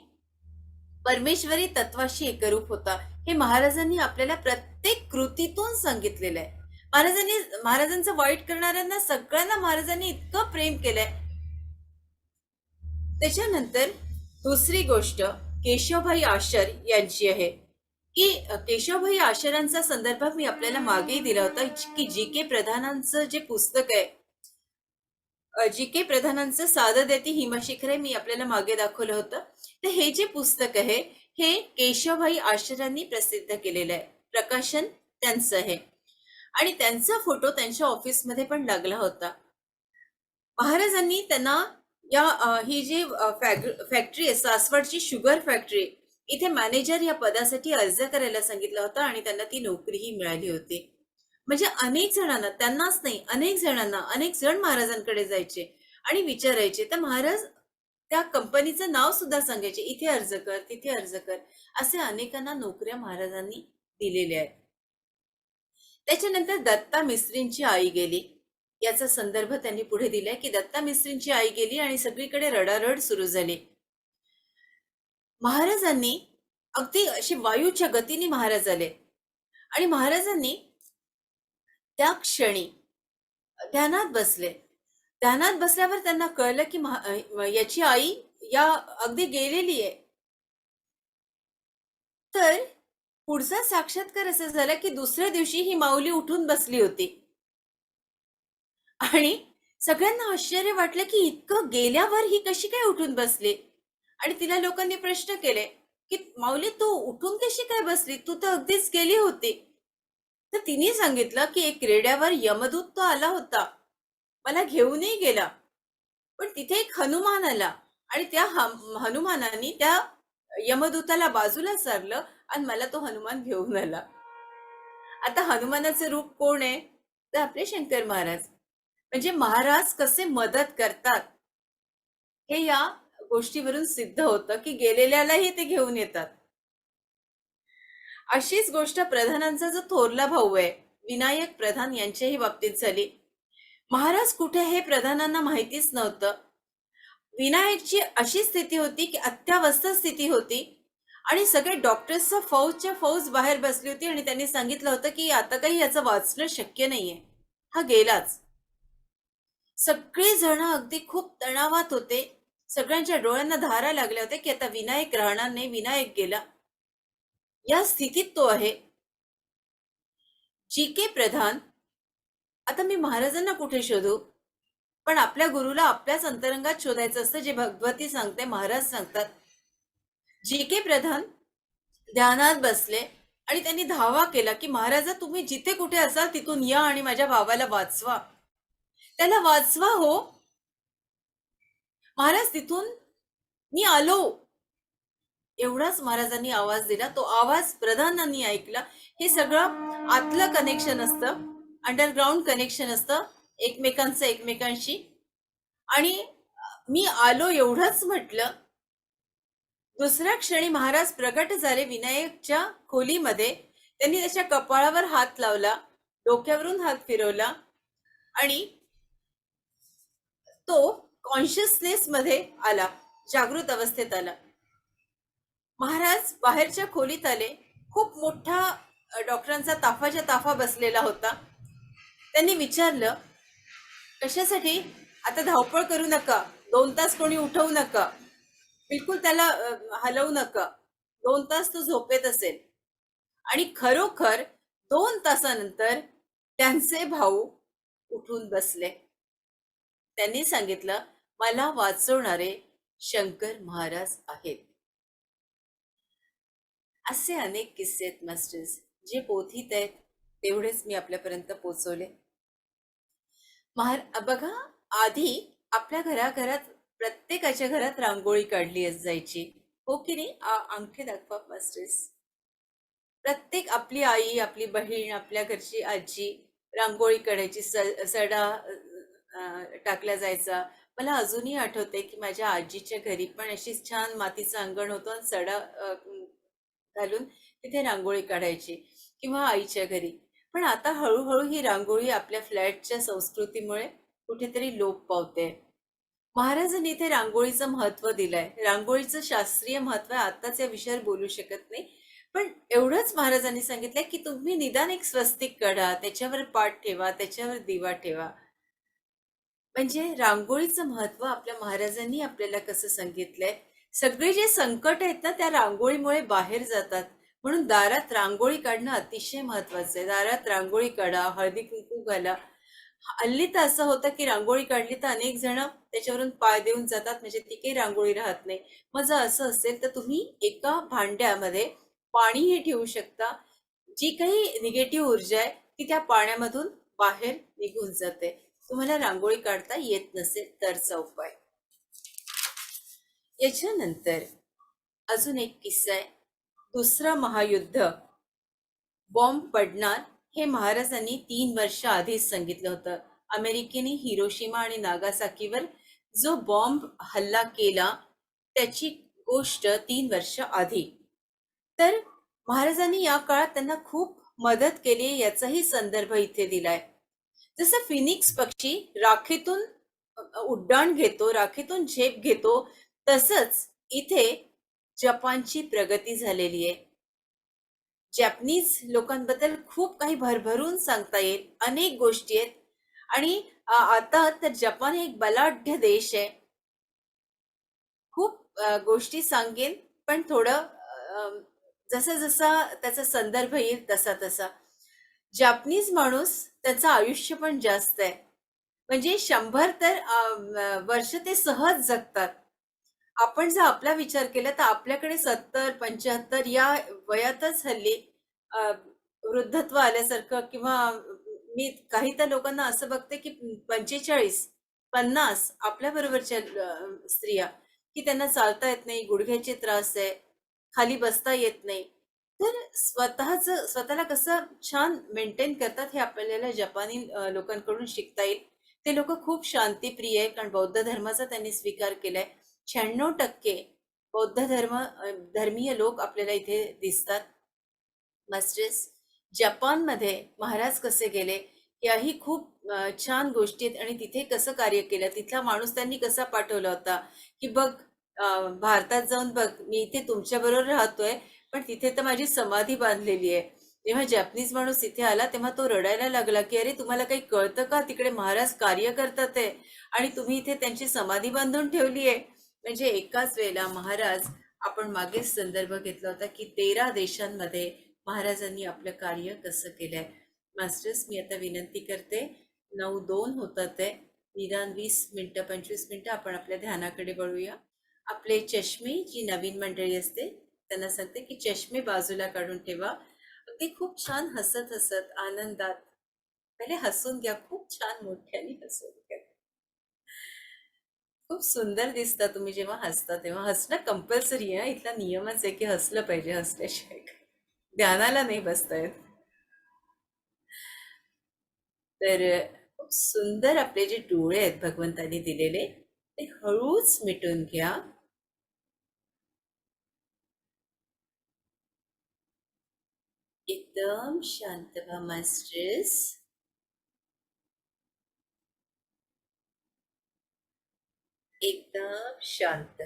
परमेश्वरी तत्वाशी एकरूप होता. हे महाराजांनी आपल्याला प्रत्येक कृतीतून सांगितलेलं आहे. महाराजांचं वाईट करणाऱ्यांना सगळ्यांना महाराजांनी इतकं प्रेम केलंय. त्याच्यानंतर दुसरी गोष्ट केशवभाई आशर यांची आहे की केशवभाई आशरांचा संदर्भ मी आपल्याला मागे दिला होता की जी के प्रधानांचं जे पुस्तक आहे, जी के प्रधानांचं सादर देती हिमशिखरे, मी आपल्याला मागे दाखवलं होतं. तर हे जे पुस्तक आहे हे केशवभाई आशरांनी प्रसिद्ध केलेलं आहे. प्रकाशन त्यांचं आहे आणि त्यांचा फोटो त्यांच्या ऑफिसमध्ये पण लागला होता. महाराजांनी त्यांना ही जी फॅक्टरी आहे, सासवडची शुगर फॅक्टरी, इथे मॅनेजर या पदासाठी अर्ज करायला सांगितला होता आणि त्यांना ती नोकरीही मिळाली होती. म्हणजे अनेक जणांना, त्यांनाच नाही अनेक जणांना, अनेक जण महाराजांकडे जायचे आणि विचारायचे, तर महाराज त्या कंपनीचं नाव सुद्धा सांगायचे, इथे अर्ज कर, तिथे अर्ज कर. असे अनेकांना नोकऱ्या महाराजांनी दिलेल्या आहेत. त्याच्यानंतर दत्ता मिस्त्रींची आई गेली, याचा संदर्भ त्यांनी पुढे दिलाय की दत्ता मिस्त्रींची आई गेली आणि सगळीकडे रडारड सुरू झाली. महाराजांनी अगदी अशी वायूच्या गतीने महाराज आले आणि महाराजांनी त्या क्षणी ध्यानात बसले. ध्यानात बसल्यावर त्यांना कळलं की याची आई या अगदी गेलेली आहे. तर पुढचा साक्षात्कार असा झाला की दुसऱ्या दिवशी ही माऊली उठून बसली होती आणि सगळ्यांना आश्चर्य वाटलं की इतकं गेल्यावर ही कशी काय उठून बसली. आणि तिला लोकांनी प्रश्न केले की माऊली तू उठून कशी काय बसली, तू तर अगदीच गेली होती. तर तिने सांगितलं की एक रेड्यावर यमदूत तो आला होता, मला घेऊनही गेला, पण तिथे एक हनुमान आला आणि त्या हनुमानाने त्या यमदूताला बाजूला सारलं आणि मला तो हनुमान घेऊन आला. आता हनुमानाचं रूप कोण आहे, तर आपले शंकर महाराज. म्हणजे महाराज कसे मदत करतात हे या गोष्टीवरून सिद्ध होतं की गेलेल्यालाही ते घेऊन येतात. अशीच गोष्ट प्रधानांचा जो थोरला भाऊ आहे विनायक प्रधान यांच्याही बाबतीत झाली. महाराज कुठे हे प्रधानांना माहितीच नव्हतं. विनायकची अशी स्थिती होती की अत्यावस्था स्थिती होती आणि सगळे डॉक्टर्सचा फौज बाहेर बसली होती आणि त्यांनी सांगितलं होतं की आता काही याचं वाचणं शक्य नाहीये, हा गेलाच. सगळे जण अगदी खूप तणावात होते, सगळ्यांच्या डोळ्यांना धारा लागल्या होत्या की आता विनायक राहणार नाही, विनायक गेला. या स्थितीत तो आहे. जी के प्रधान, आता मी महाराजांना कुठे शोधू, पण आपल्या गुरुला आपल्याच अंतरंगात शोधायचं असतं, जे भगवती सांगते, महाराज सांगतात. जी के प्रधान ध्यानात बसले आणि त्यांनी धावा केला की महाराजा तुम्ही जिथे कुठे असाल तिथून या आणि माझ्या भावाला वाचवा, त्याला वाचवा हो. महाराज तिथून मी आलो, एवढाच महाराजांनी आवाज दिला. तो आवाज प्रधानांनी ऐकला. हे सगळं आतलं कनेक्शन असतं, अंडरग्राऊंड कनेक्शन असतं एकमेकांशी. आणि मी आलो एवढंच म्हटलं दुसऱ्या क्षणी महाराज प्रगट झाले विनायकच्या खोलीमध्ये. त्यांनी त्याच्या कपाळावर हात लावला, डोक्यावरून हात फिरवला आणि तो कॉन्शियसनेस मध्ये आला, जागृत अवस्थेत आला. महाराज बाहेरच्या खोलीत आले. खूप मोठा डॉक्टरांचा ताफाच्या ताफा बसलेला होता. त्यांनी विचारलं, कशासाठी? आता धावपळ करू नका, 2 तास कोणी उठवू नका, बिलकुल त्याला हलवू नका, 2 तास तो झोपेत असेल. आणि खरोखर 2 तासानंतर त्यांचे भाऊ उठून बसले. त्यांनी सांगितलं, मला वाचवणारे शंकर महाराज आहेत. असे अनेक किस्से आहेत मास्टर्स, जे पोथीत आहेत तेवढेच मी आपल्यापर्यंत पोचवले. बघा, आधी आपल्या घराघरात, प्रत्येकाच्या घरात रांगोळी काढली जायची, हो की नाही? अंगठी दाखवा मास्टर्स. प्रत्येक, आपली आई, आपली बहीण, आपल्या घरची आजी रांगोळी काढायची, सडा टाकला जायचा. मला अजूनही आठवते की माझ्या आजीच्या घरी पण अशी छान मातीचं अंगण होतं आणि सडा घालून तिथे रांगोळी काढायची, किंवा आईच्या घरी. पण आता हळूहळू ही रांगोळी आपल्या फ्लॅटच्या संस्कृतीमुळे कुठेतरी लोप पावते. महाराजांनी इथे रांगोळीचं महत्व दिलंय. रांगोळीचं शास्त्रीय महत्व आताच या विषयावर बोलू शकत नाही, पण एवढंच महाराजांनी सांगितलंय की तुम्ही निदान एक स्वस्तिक काढा, त्याच्यावर पाट ठेवा, त्याच्यावर दिवा ठेवा. म्हणजे रांगोळीचं महत्व आपल्या महाराजांनी आपल्याला कसं सांगितलंय. सगळे जे संकट आहेत ना, त्या रांगोळीमुळे बाहेर जातात. म्हणून दारात रांगोळी काढणं अतिशय महत्वाचं आहे. दारात रांगोळी काढा, हळदी कुंकू घाला. हल्ली तर असं होतं की रांगोळी काढली तर अनेक जण त्याच्यावरून पाय देऊन जातात, म्हणजे ती काही रांगोळी राहत नाही. मग जर असं असेल तर तुम्ही एका भांड्यामध्ये पाणीही ठेवू शकता. जी काही निगेटिव्ह ऊर्जा आहे ती त्या पाण्यामधून बाहेर निघून जाते. तुम्हाला रांगोळी काढता येत नसेल तरचा उपाय. याच्यानंतर अजून एक किस्सा आहे. दुसरं महायुद्ध, बॉम्ब पडणार हे महाराजांनी 3 वर्ष आधीच सांगितलं होतं. अमेरिकेने हिरोशिमा आणि नागासाकीवर जो बॉम्ब हल्ला केला त्याची गोष्ट 3 वर्ष आधी. तर महाराजांनी या काळात त्यांना खूप मदत केली, याचाही संदर्भ इथे दिलाय. जसं फिनिक्स पक्षी राखेतून उड्डाण घेतो, राखेतून झेप घेतो, तसंच इथे जपानची प्रगती झालेली आहे. जॅपनीज लोकांबद्दल खूप काही भरभरून सांगता येईल, अनेक गोष्टी आहेत. आणि आता तर जपान एक बलाढ्य देश आहे. खूप गोष्टी सांगेन, पण थोडं जसं जसा त्याचा संदर्भ येईल तसा तसा. जापनीज माणूस, त्याचं आयुष्य पण जास्त आहे, म्हणजे 100 तर वर्ष ते सहज जगतात. आपण जर आपला विचार केला तर आपल्याकडे 70-75 या वयातच हल्ली वृद्धत्व आल्यासारखं, किंवा मी काही तर लोकांना असं बघते की 45-50 आपल्या बरोबरच्या स्त्रिया, की त्यांना चालता येत नाही, गुडघ्याचे त्रास आहे, खाली बसता येत नाही. तर स्वतःला कसं छान मेंटेन करतात हे आपल्याला जपानी लोकांकडून शिकता येईल. ते लोक खूप शांतीप्रिय आहे, कारण बौद्ध धर्माचा त्यांनी स्वीकार केलाय. 96% बौद्ध धर्मीय लोक आपल्याला इथे दिसतात. मास्टर्स, जपानमध्ये महाराज कसे गेले याही खूप छान गोष्टी आहेत. आणि तिथे कसं कार्य केलं, तिथला माणूस त्यांनी कसा पाठवला होता, की बघ भारतात जाऊन बघ, मी इथे तुमच्या बरोबर राहतोय, पण तिथे तर माझी समाधी बांधलेली आहे. जेव्हा जॅपनीज माणूस इथे आला तेव्हा तो रडायला लागला की अरे तुम्हाला काही कळतं का, तिकडे महाराज कार्य करतात आहे आणि तुम्ही इथे त्यांची समाधी बांधून ठेवली आहे. म्हणजे एकाच वेळेला महाराज, आपण मागेच संदर्भ घेतला होता की 13 देशांमध्ये महाराजांनी आपलं कार्य कसं केलंय. मास्टर्स, मी आता विनंती करते, 9:02 होतात आहे, निदान 20 मिनिटं 25 मिनिटं आपण आपल्या ध्यानाकडे वळूया. आपले चष्मे, जी नवीन मंडळी असते त्यांना सांगते की चष्मे बाजूला काढून ठेवा. अगदी खूप छान हसत हसत आनंदात पहिले हसून घ्या, खूप छान मोठ्याने हसून घ्या. खूप सुंदर दिसता तुम्ही जेव्हा हसता तेव्हा. हसणं कंपल्सरी आहे, इथला नियमच आहे की हसलं पाहिजे, हसल्याशिवाय ध्यानाला नाही बसता येत. तर खूप सुंदर आपले जे डोळे आहेत भगवंतांनी दिलेले, ते हळूच मिटून घ्या. एकदम शांत व्हा मास्टर्स. एकदम शांत.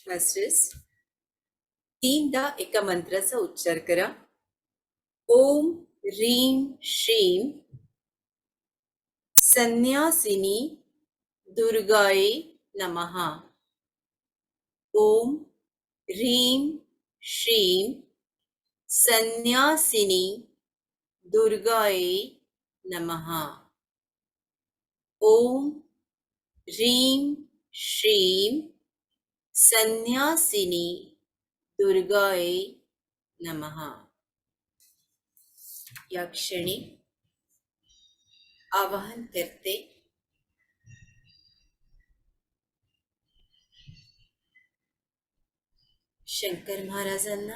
मास्टर्स, 3दा एका मंत्राचा उच्चार करा. ओम ह्रीं श्रीं संन्यासिनी दुर्गाये नमः. ओम ह्रीं श्रीं संन्यासिनी दुर्गाये नमः. ओम ह्रीं श्रीं संन्यासिनी दुर्गाये नमः. या क्षणी आवाहन करते शंकर महाराजांना.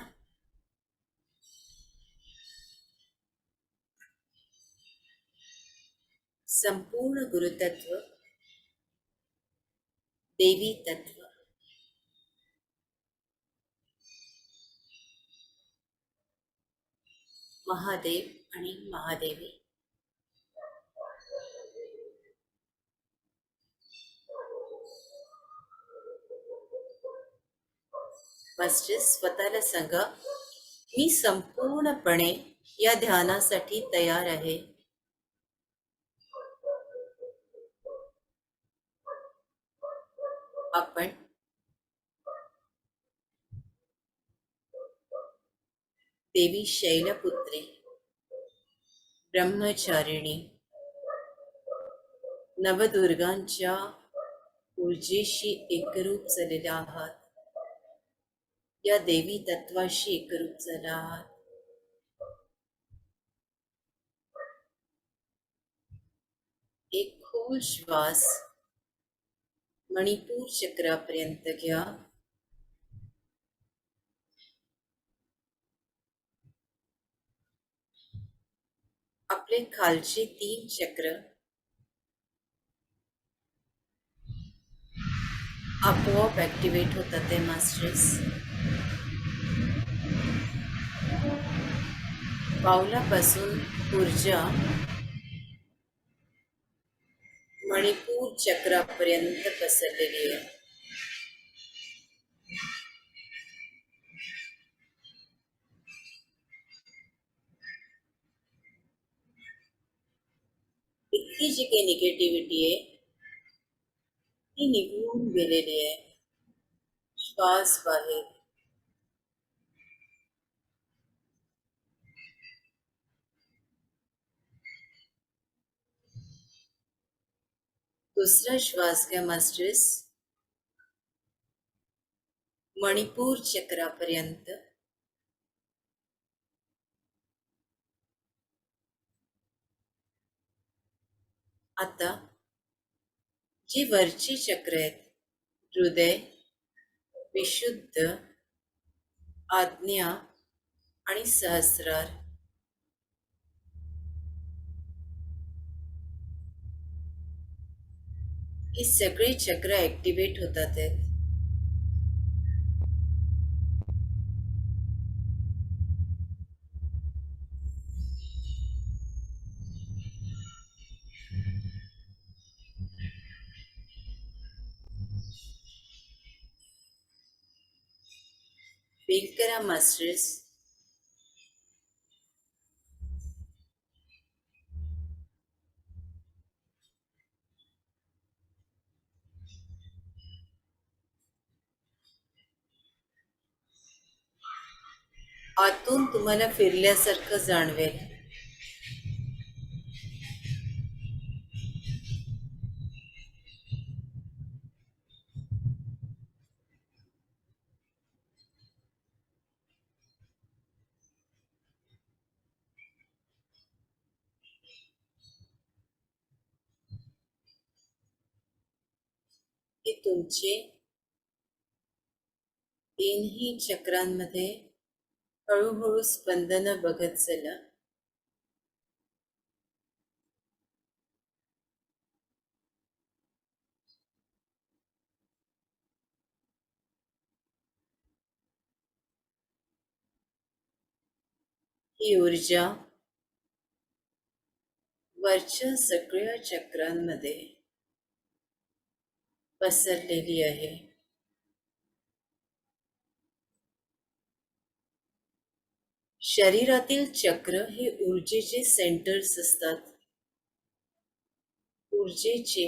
संपूर्ण गुरुतत्व, देवी तत्व, महादेव आणि महादेवी मास्टर्स, स्वतःला सांगा, मी संपूर्णपणे या ध्यानासाठी तयार आहे. आपण देवी शैलपुत्री ब्रह्मचारिणी नवदुर्गांच्या ऊर्जेशी एकरूप झालेल्या आहात. या देवी तत्वाशी एकरूप झाला आहात. एक खोल श्वास मणिपूर चक्रापर्यंत घ्या. आपले खालचे 3 चक्र आपोआप ऍक्टिव्हेट होतात ते मास्टर्स. पावलापासून ऊर्जा मणिपूर चक्रापर्यंत पसरलेली आहे. इतकी जी काही निगेटिव्हिटी आहे ती निघून गेलेली आहे. श्वास बाहेर. दुसरा श्वास घ्या मास्टर्स. मणिपूर चक्रापर्यंत. आता जी वरची चक्र आहेत, हृदय, विशुद्ध, आज्ञा आणि सहस्रार, ही सगळी चक्र ऍक्टिव्हेट होतात आहेत. फील करा मास्टर्स. आतून तुम्हाला फिरल्यासारखं जाणवेल. की तुमचे 3ही चक्रांमध्ये हळूहळू स्पंदन बघत चला. ही ऊर्जा वरच्या सगळ्या चक्रांमध्ये पसरलेली आहे. शरीरातील चक्र हे ऊर्जेचे सेंटर्स असतात. ऊर्जेचे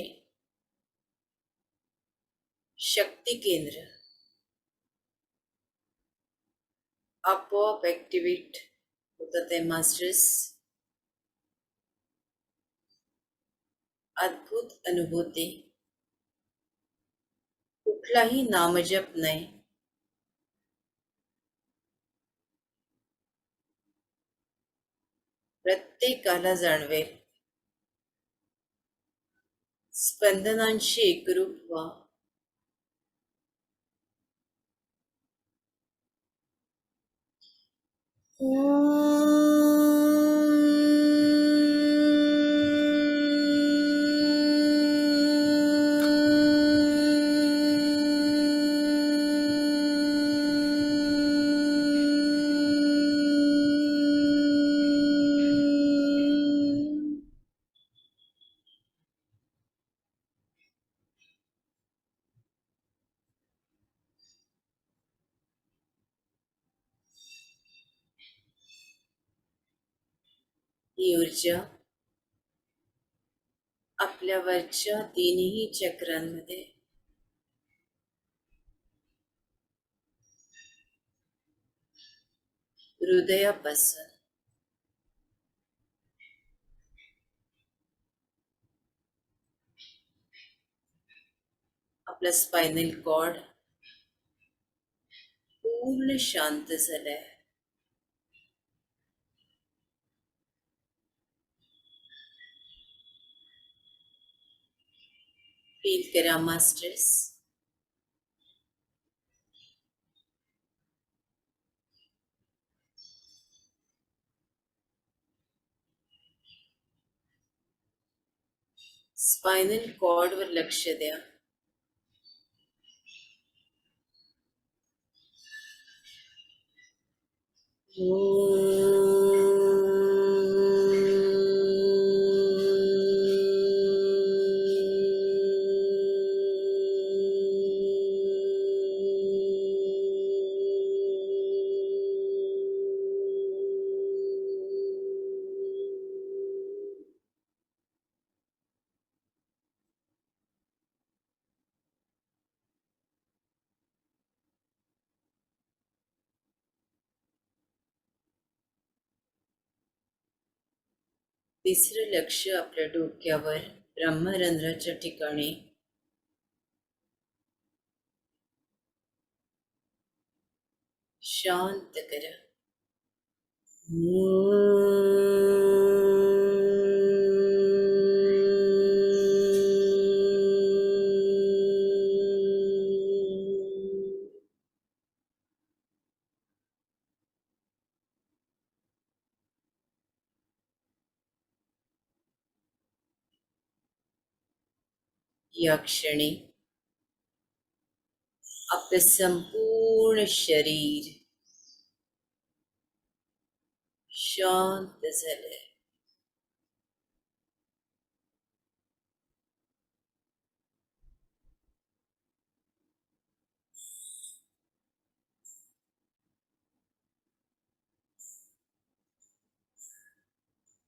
शक्ती केंद्र आपोआप ऍक्टिव्हेट होतात ते मास्टर्स. अद्भुत अनुभूती. कुठलाही नामजप नाही. प्रत्येकाला जाणवेल. स्पंदनांशी एकरूप व्हा. ही ऊर्जा आपल्या वरच्या तीनही चक्रांमध्ये हृदयापासून आपला स्पायनल कॉर्ड पूर्ण शांत झालाय. फील करा मास्टर्स. स्पायनल कॉर्ड वर लक्ष द्या. तिसरं लक्ष आपल्या डोक्यावर ब्रह्मरंध्राच्या ठिकाणी शांत करा. या क्षणी आपलं संपूर्ण शरीर शांत झालंय.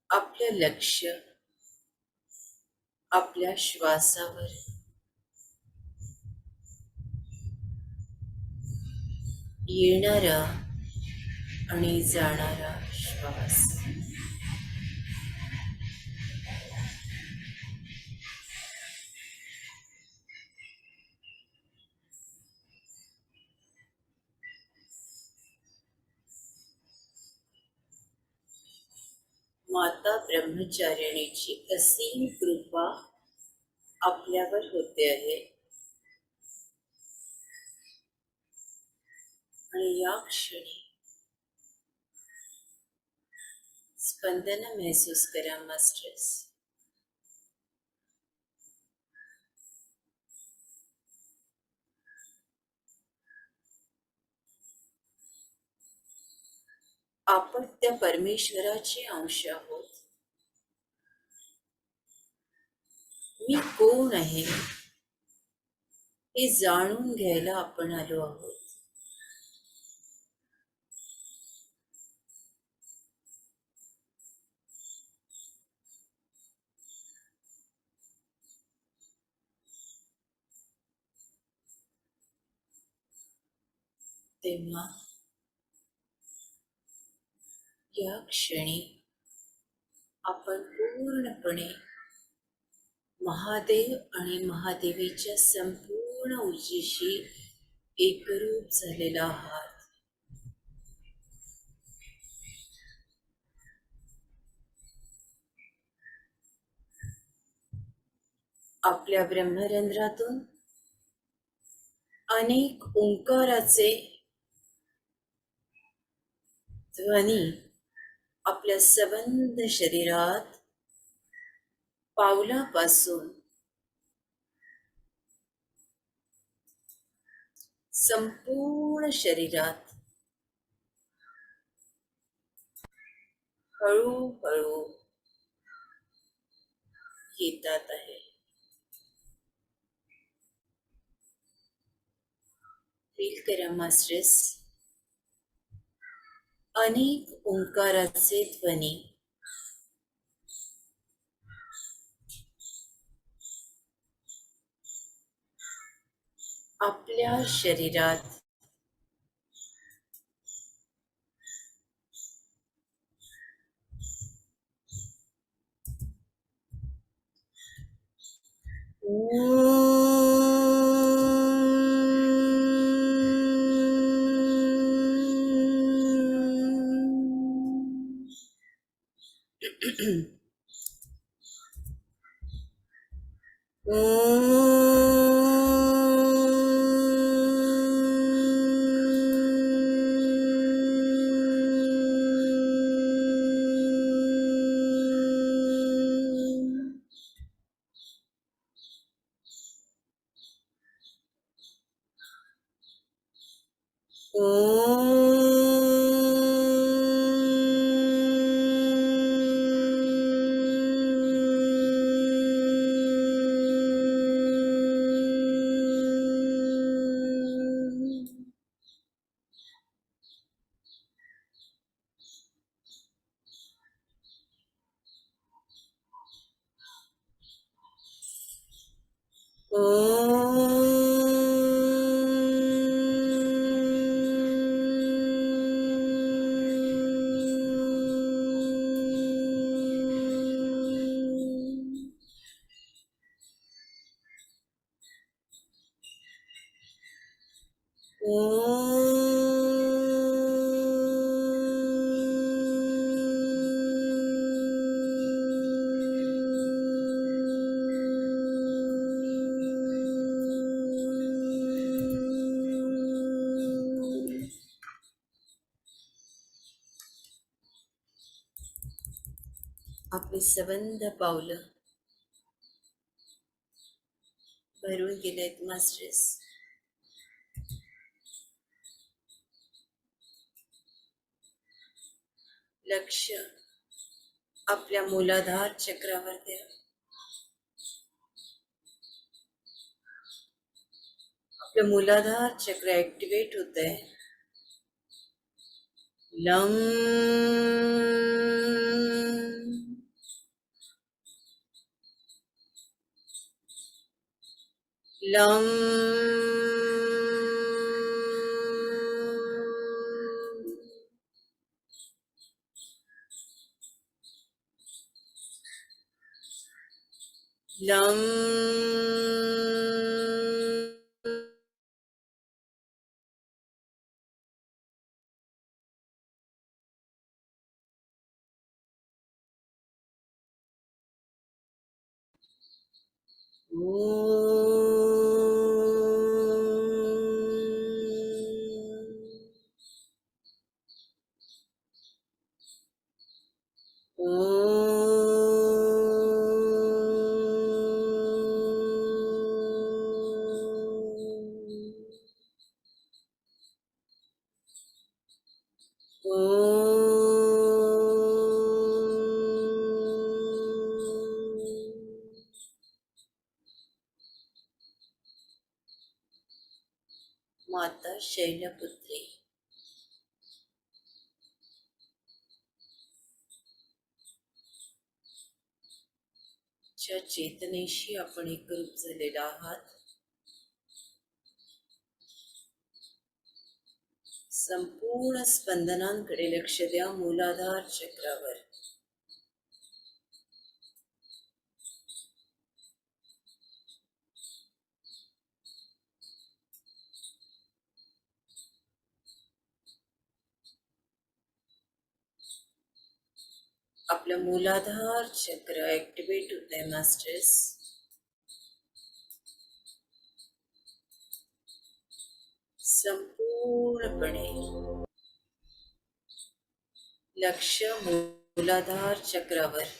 आपलं लक्ष आपल्या श्वासावर येणारा आणि जाणारा श्वास. माता ब्रह्मचारिणीची असीम कृपा आपल्यावर होते आहे. आणि या क्षणी स्पंदन महसूस करा मास्टर्स. आपण त्या परमेश्वराचे अंश आहोत. मी कोण आहे हे जाणून घ्यायला आपण आलो आहोत. तेव्हा या क्षणी आपण पूर्णपणे महादेव आणि महादेवीच्या संपूर्ण ऊर्जेशी एकरूप झालेला आहात. आपल्या ब्रह्मरंध्रातून अनेक ओंकाराचे ध्वनी आपल्या सबंध शरीरात पावलापासून संपूर्ण शरीरात हळूहळू येतात आहे. फील करा मास्टर्स, अनेक ओंकाराचे ध्वनी आपल्या शरीरात आपले सबंध पावलं भरून गेलेत मास्टर्स. लक्ष आपल्या मूलाधार चक्रावर द्या. आपलं मूलाधार चक्र ऍक्टिव्हेट होत आहे. लम लम लम माता शैलपुत्री, ज्या चेतनेशी आपण एकरूप झालेला आहात, संपूर्ण स्पंदनांकडे लक्ष द्या. मूलाधार चक्रावर आपलं मूलाधार चक्र ऍक्टिव्हेट होत आहे मास्टर्स. संपूर्णपणे लक्ष मूलाधार चक्रावर.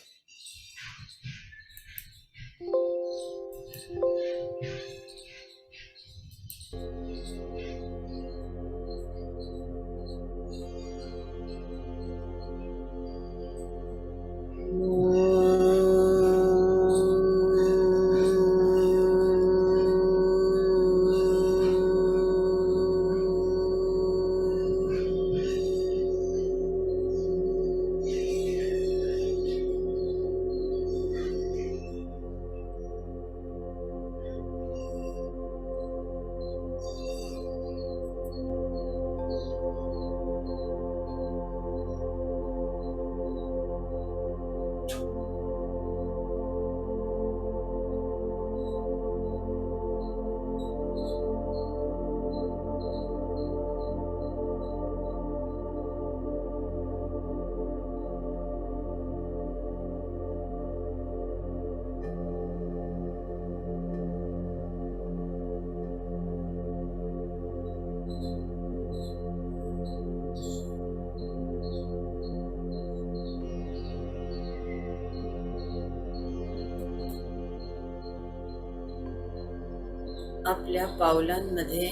आपल्या पावलांमध्ये,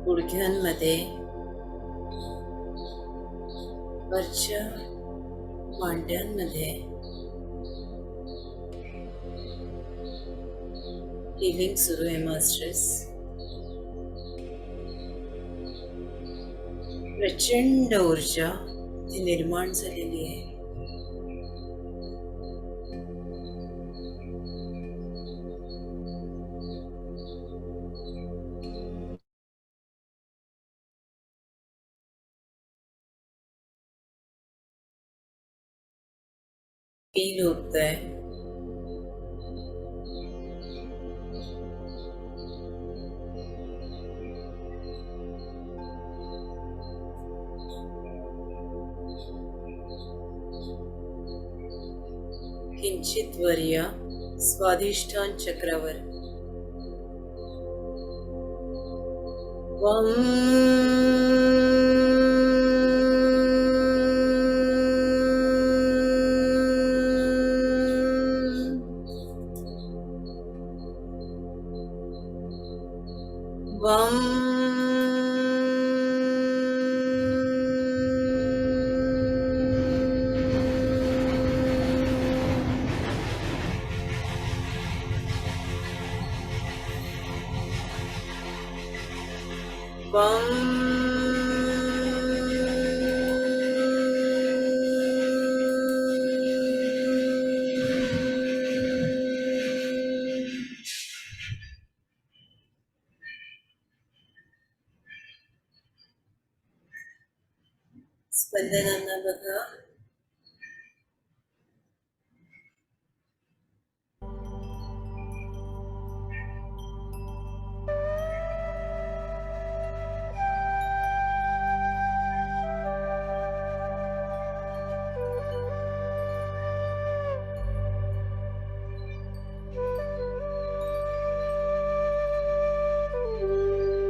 गुडघ्यांमध्ये, वरच्या मांड्यांमध्ये हिलिंग सुरू आहे मास्टर्स. प्रचंड ऊर्जा ती निर्माण झालेली आहे. फील होत आहे. किंचित वर या स्वाधिष्ठान चक्रावर. स्पंदनांना बघा.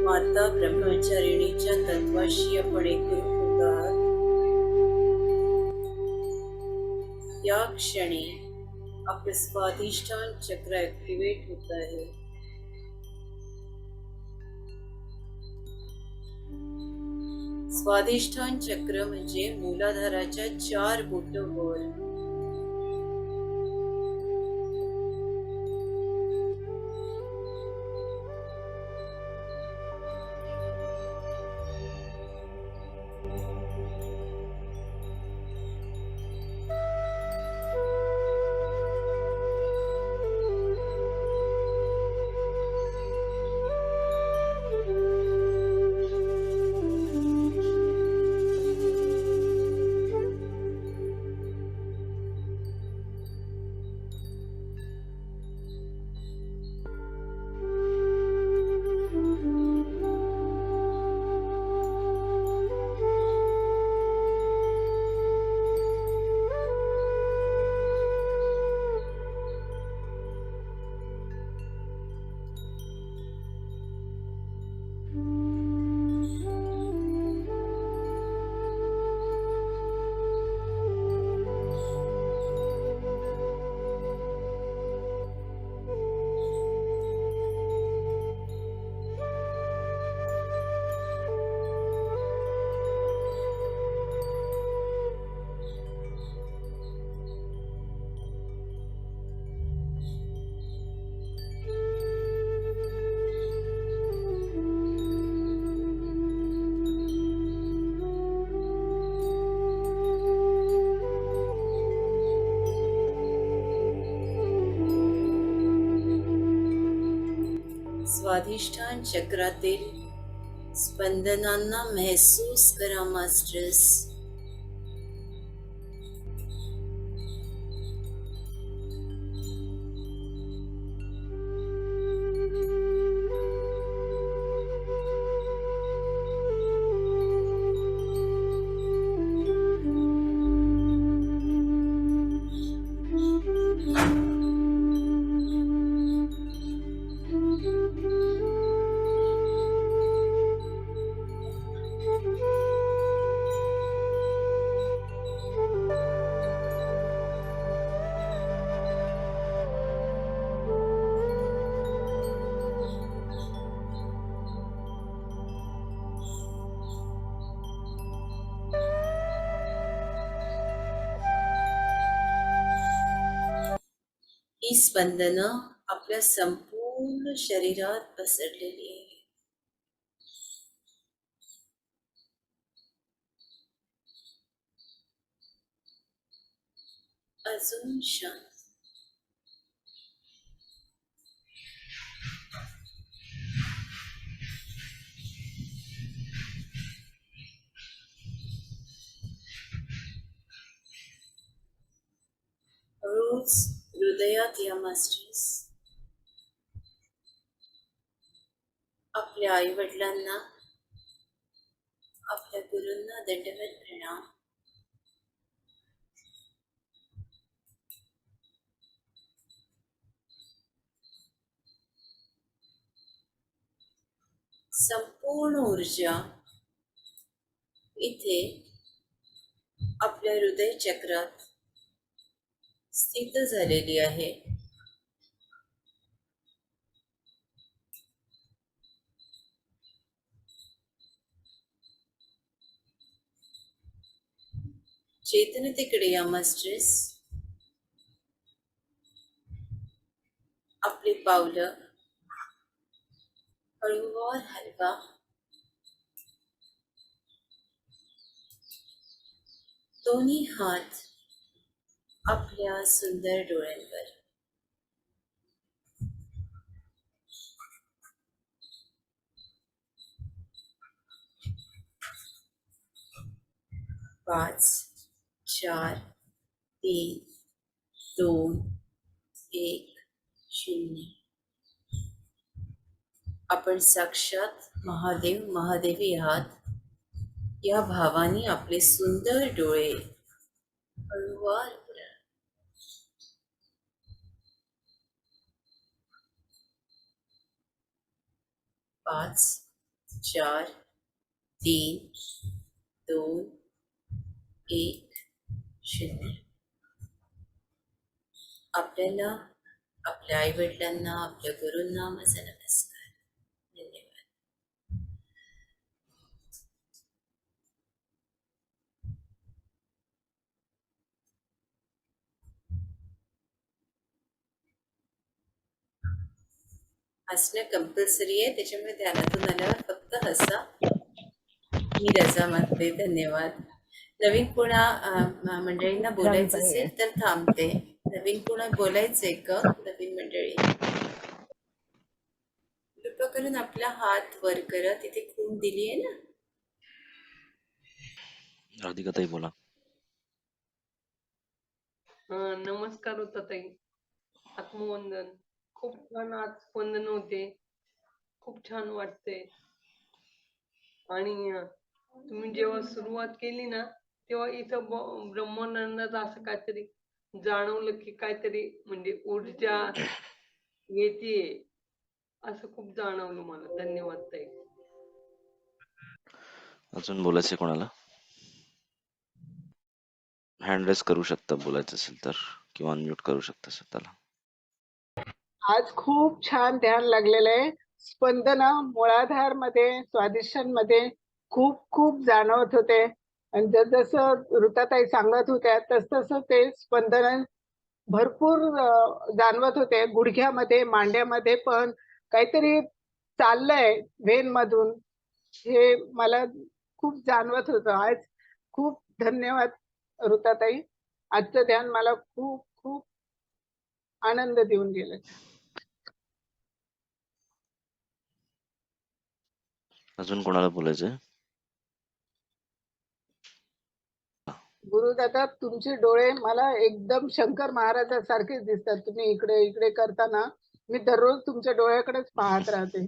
माता ब्रह्मचारिणीच्या तत्वाशी आपण एकरूप होत आहात. या क्षणी आपले स्वाधिष्ठान चक्र ऍक्टिव्हेट होत आहे. स्वाधिष्ठान चक्र म्हणजे मूलाधाराच्या 4 बोट वर. स्वाधिष्ठान चक्रातील स्पंदनांना महसूस करा मास्टर्स. ही स्पंदनं आपल्या संपूर्ण शरीरात पसरलेली आहे. अजून शांत. रोज हृदयात या मास्टर्स. आपल्या आई वडिलांना, आपल्या गुरूंना दंडवत प्रणाम. संपूर्ण ऊर्जा इथे आपल्या हृदय चक्रात स्थित झालेली आहे. चेतनतेकडे या मास्टर्स. आपली पावलं हळूवार हलवा. दोन्ही हात आपल्या सुंदर डोळ्यांवर. 5 4 3 2 1 0. आपण साक्षात महादेव महादेवी आहात या भावाने आपले सुंदर डोळे हळूवार उघडा. 5 4 3 2 1 0. आपल्याला, आपल्या आई वडिलांना, आपल्या गुरूंना माझा नमस्कार. धन्यवाद. हसणं कंपल्सरी आहे, त्याच्यामुळे ध्यानातून आल्यावर फक्त हसा. मी रजा मागते. धन्यवाद. नवीन कोणा मंडळींना बोलायचं असेल तर थांबते. नवीन कोणा बोलायचंय का? नवीन मंडळी कृपा करून आपला हात वर करा. तिथे खून दिली आहे ना. राधिकाताई बोला. नमस्कार होता ताई. आत्मवंदन. खूप छान आज स्पंदन होते. खूप छान वाटते. आणि तुम्ही जेव्हा सुरुवात केली ना तेव्हा इथं ब्रह्मानंदात असं काहीतरी जाणवलं की काहीतरी म्हणजे ऊर्जा येते असं खूप जाणवलं मला. धन्यवाद ताई. अजून बोलायचं कोणाला? हँड रेस करू शकता बोलायचं असेल तर, किंवा अनम्यूट करू शकता स्वतःला. आज खूप छान ध्यान लागलेलं आहे. स्पंदन मूळाधार मध्ये, स्वादिष्टान मध्ये खूप खूप जाणवत होते. आणि जसं ऋताताई सांगत होत्या तसं ते स्पंदन भरपूर जाणवत होते. गुडघ्यामध्ये, मांड्यामध्ये पण काहीतरी चाललंय व्हेन मधून, हे मला खूप जाणवत होतं. आज खूप धन्यवाद ऋताताई. आजचं ध्यान मला खूप खूप आनंद देऊन गेलं. अजून कोणाला बोलायचंय? गुरुदादा, तुमचे डोळे मला एकदम शंकर महाराजांसारखेच दिसतात. तुम्ही इकडे इकडे करताना मी दररोज तुमच्या डोळ्याकडेच पाहत राहते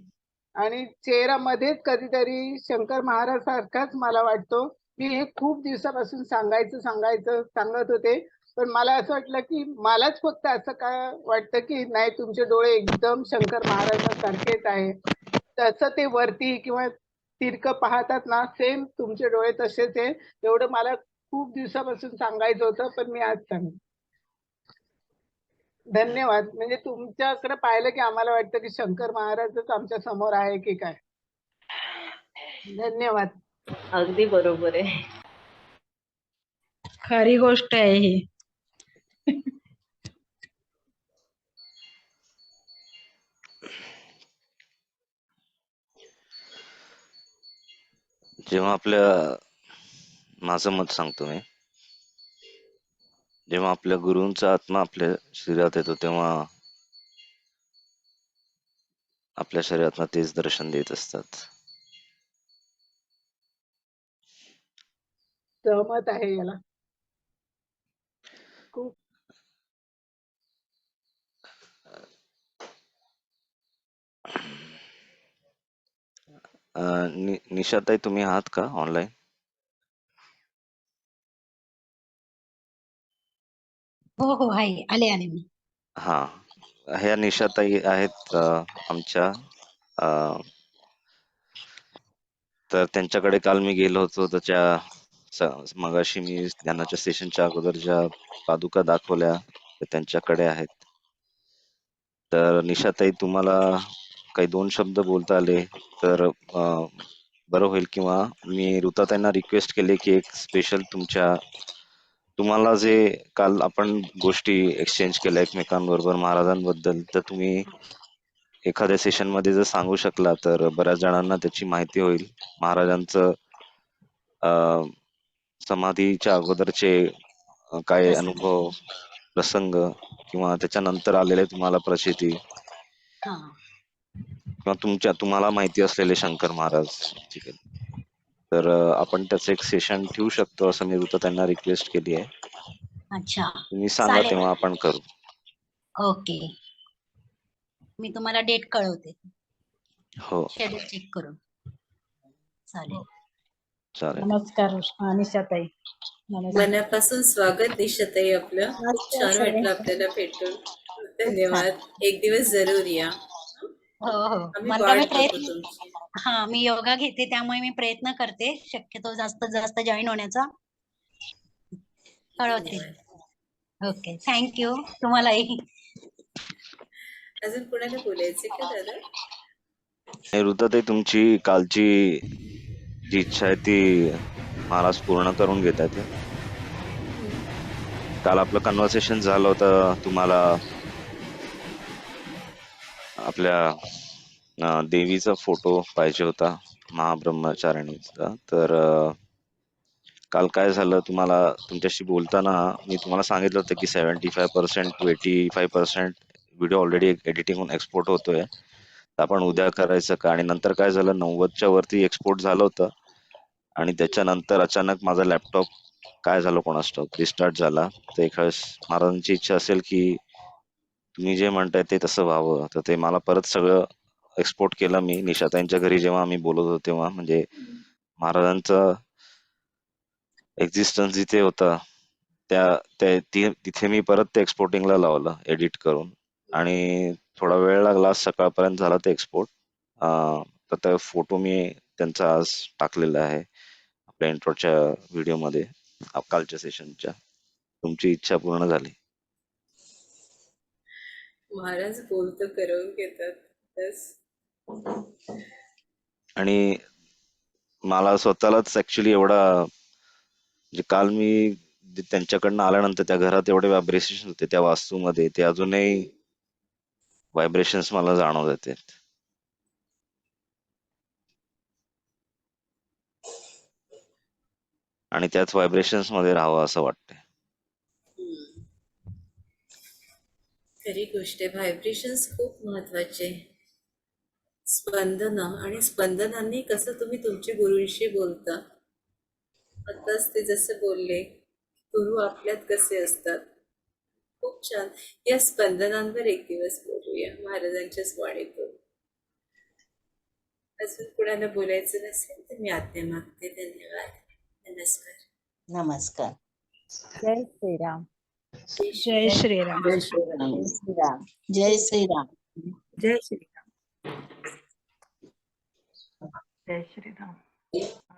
आणि चेहऱ्यामध्येच कधीतरी शंकर महाराज सारखाच मला वाटतो. मी हे खूप दिवसापासून सांगत होते, पण मला असं वाटलं की मलाच फक्त असं काय वाटतं की नाही, तुमचे डोळे एकदम शंकर महाराजांसारखेच आहे. तसं ते वरती किंवा तिरकं पाहतात ना, सेम तुमचे डोळे तसेच आहे. एवढं मला खूप दिवसापासून सांगायचं होतं, पण मी आज सांगेन. धन्यवाद. म्हणजे तुमच्याकडे पाहिलं की आम्हाला वाटतं की शंकर महाराजच आमच्या समोर आहे की काय. धन्यवाद. अगदी बरोबर आहे. खरी गोष्ट आहे ही. जेव्हा माझं मत सांगतो मी. जेव्हा आपल्या गुरूंचा आत्मा आपल्या शरीरात येतो तेव्हा आपल्या शरीरात तेच दर्शन देत असतात. सहमत आहे याला. खूप निशाताई, तुम्ही आहात का ऑनलाईन? हो हो आहे, आले आले मी. हा, ह्या निशाताई आहेत आमच्या. तर त्यांच्याकडे काल मी गेलो होतो. मगाशी मी ध्यानाच्या सेशनच्या अगोदर ज्या पादुका दाखवल्या त्या त्यांच्याकडे आहेत. तर निशाताई, तुम्हाला काही 2 शब्द बोलता आले तर बरं होईल. किंवा मी ऋताताईंना रिक्वेस्ट केली की एक स्पेशल तुम्हाला जे काल आपण गोष्टी एक्सचेंज केल्या एकमेकांबरोबर महाराजांबद्दल, तर तुम्ही एखाद्या सेशन मध्ये जर सांगू शकला तर बऱ्याच जणांना त्याची माहिती होईल. महाराजांचं समाधीच्या अगोदरचे काय अनुभव, प्रसंग किंवा त्याच्यानंतर आलेले तुम्हाला प्रचिती हा, किंवा तुम्हाला माहिती असलेले शंकर महाराज. ठीक आहे. तर आपण त्याचं एक सेशन ठेवू शकतो असं मी त्यांना रिक्वेस्ट केली आहे. अच्छा, तुम्ही सांगा चालेल. तेव्हा आपण करू. ओके, मी तुम्हाला डेट कळवते, हो, शेड्यूल चेक करून. चालेल. चालेल. नमस्कार निशाताई. नमस्कार. मनापासून स्वागत निशाताई आपलं. खूप नमस्कार छान वाटलं सर्वांना. आपल्याला भेटून. खूप छान. धन्यवाद. एक दिवस जरूर या. हो हो, आम्ही मला मी वाट बघू प्रयत्न, तुमची. हा मी योगा घेते त्यामुळे मी प्रयत्न करते शक्यतो जास्तीत जास्त जॉईन होण्याचा. कळवते. धन्यवाद. Okay, thank you. तुम्हालाही. अजून कोणाला बोलायचे का दादा? ऋताताई, तुमची कालची जी इच्छा आहे ती महाराज पूर्ण करून घेत आहेत. काल आपलं कन्व्हर्सेशन झालं होतं. तुम्हाला आपल्या देवीचा फोटो पाहिजे होता, महाब्रह्मचारिणीचा. तर काल काय झालं, तुमच्याशी बोलताना मी तुम्हाला सांगितलं होतं की 75% to 85% व्हिडिओ ऑलरेडी एडिटिंग होऊन एक्सपोर्ट होतोय. तर आपण उद्या करायचं का? आणि नंतर काय झालं, 90च्या वरती एक्सपोर्ट झालं होतं आणि त्याच्यानंतर अचानक माझा लॅपटॉप काय झालं कोणास ठाऊक रिस्टार्ट झाला. तर एखाद्या महाराजांची इच्छा असेल की तुम्ही जे म्हणताय ते तसं व्हावं, तर ते मला परत सगळं एक्सपोर्ट केलं मी. निशाताईंच्या घरी जेव्हा आम्ही बोलत होतो तेव्हा, म्हणजे महाराजांचं एक्झिस्टन्स जिथे होता तिथे मी परत ते एक्सपोर्टिंगला लावलं एडिट करून. आणि थोडा वेळ लागला, सकाळपर्यंत झाला ते एक्सपोर्ट. तर त्या फोटो मी त्यांचा आज टाकलेला आहे आपल्या इंट्रोच्या व्हिडिओमध्ये, कालच्या सेशनच्या. तुमची इच्छा पूर्ण झाली. महाराज बोलतो करवून घेतात बस. आणि मला स्वतःलाच ऍक्च्युली एवढा, म्हणजे काल मी त्यांच्याकडनं आल्यानंतर त्या घरात एवढे व्हायब्रेशन होते त्या वास्तूमध्ये, ते अजूनही व्हायब्रेशन्स मला जाणवत आहेत. आणि त्याच व्हायब्रेशन्स मध्ये राहावं असं वाटतंय. खरी गोष्ट आहे. व्हायब्रेशन्स खूप महत्वाचे. स्पंदना आणि स्पंदनांनी कसं तुम्ही तुमच्या गुरुंशी बोलता. आताच ते जसे बोलले, गुरु आपल्यात कसे असतात. खूप छान. या स्पंदनांवर एक दिवस बोलूया महाराजांच्याच वाणीतून. अजून कुणाला बोलायचं नसेल तर मी आज्ञा मागते. धन्यवाद. नमस्कार. नमस्कार. जय श्रीराम. जय जय श्रीराम. जय श्रीराम. जय श्रीराम. जय श्रीराम. जय श्रीराम. जय श्रीराम. श्री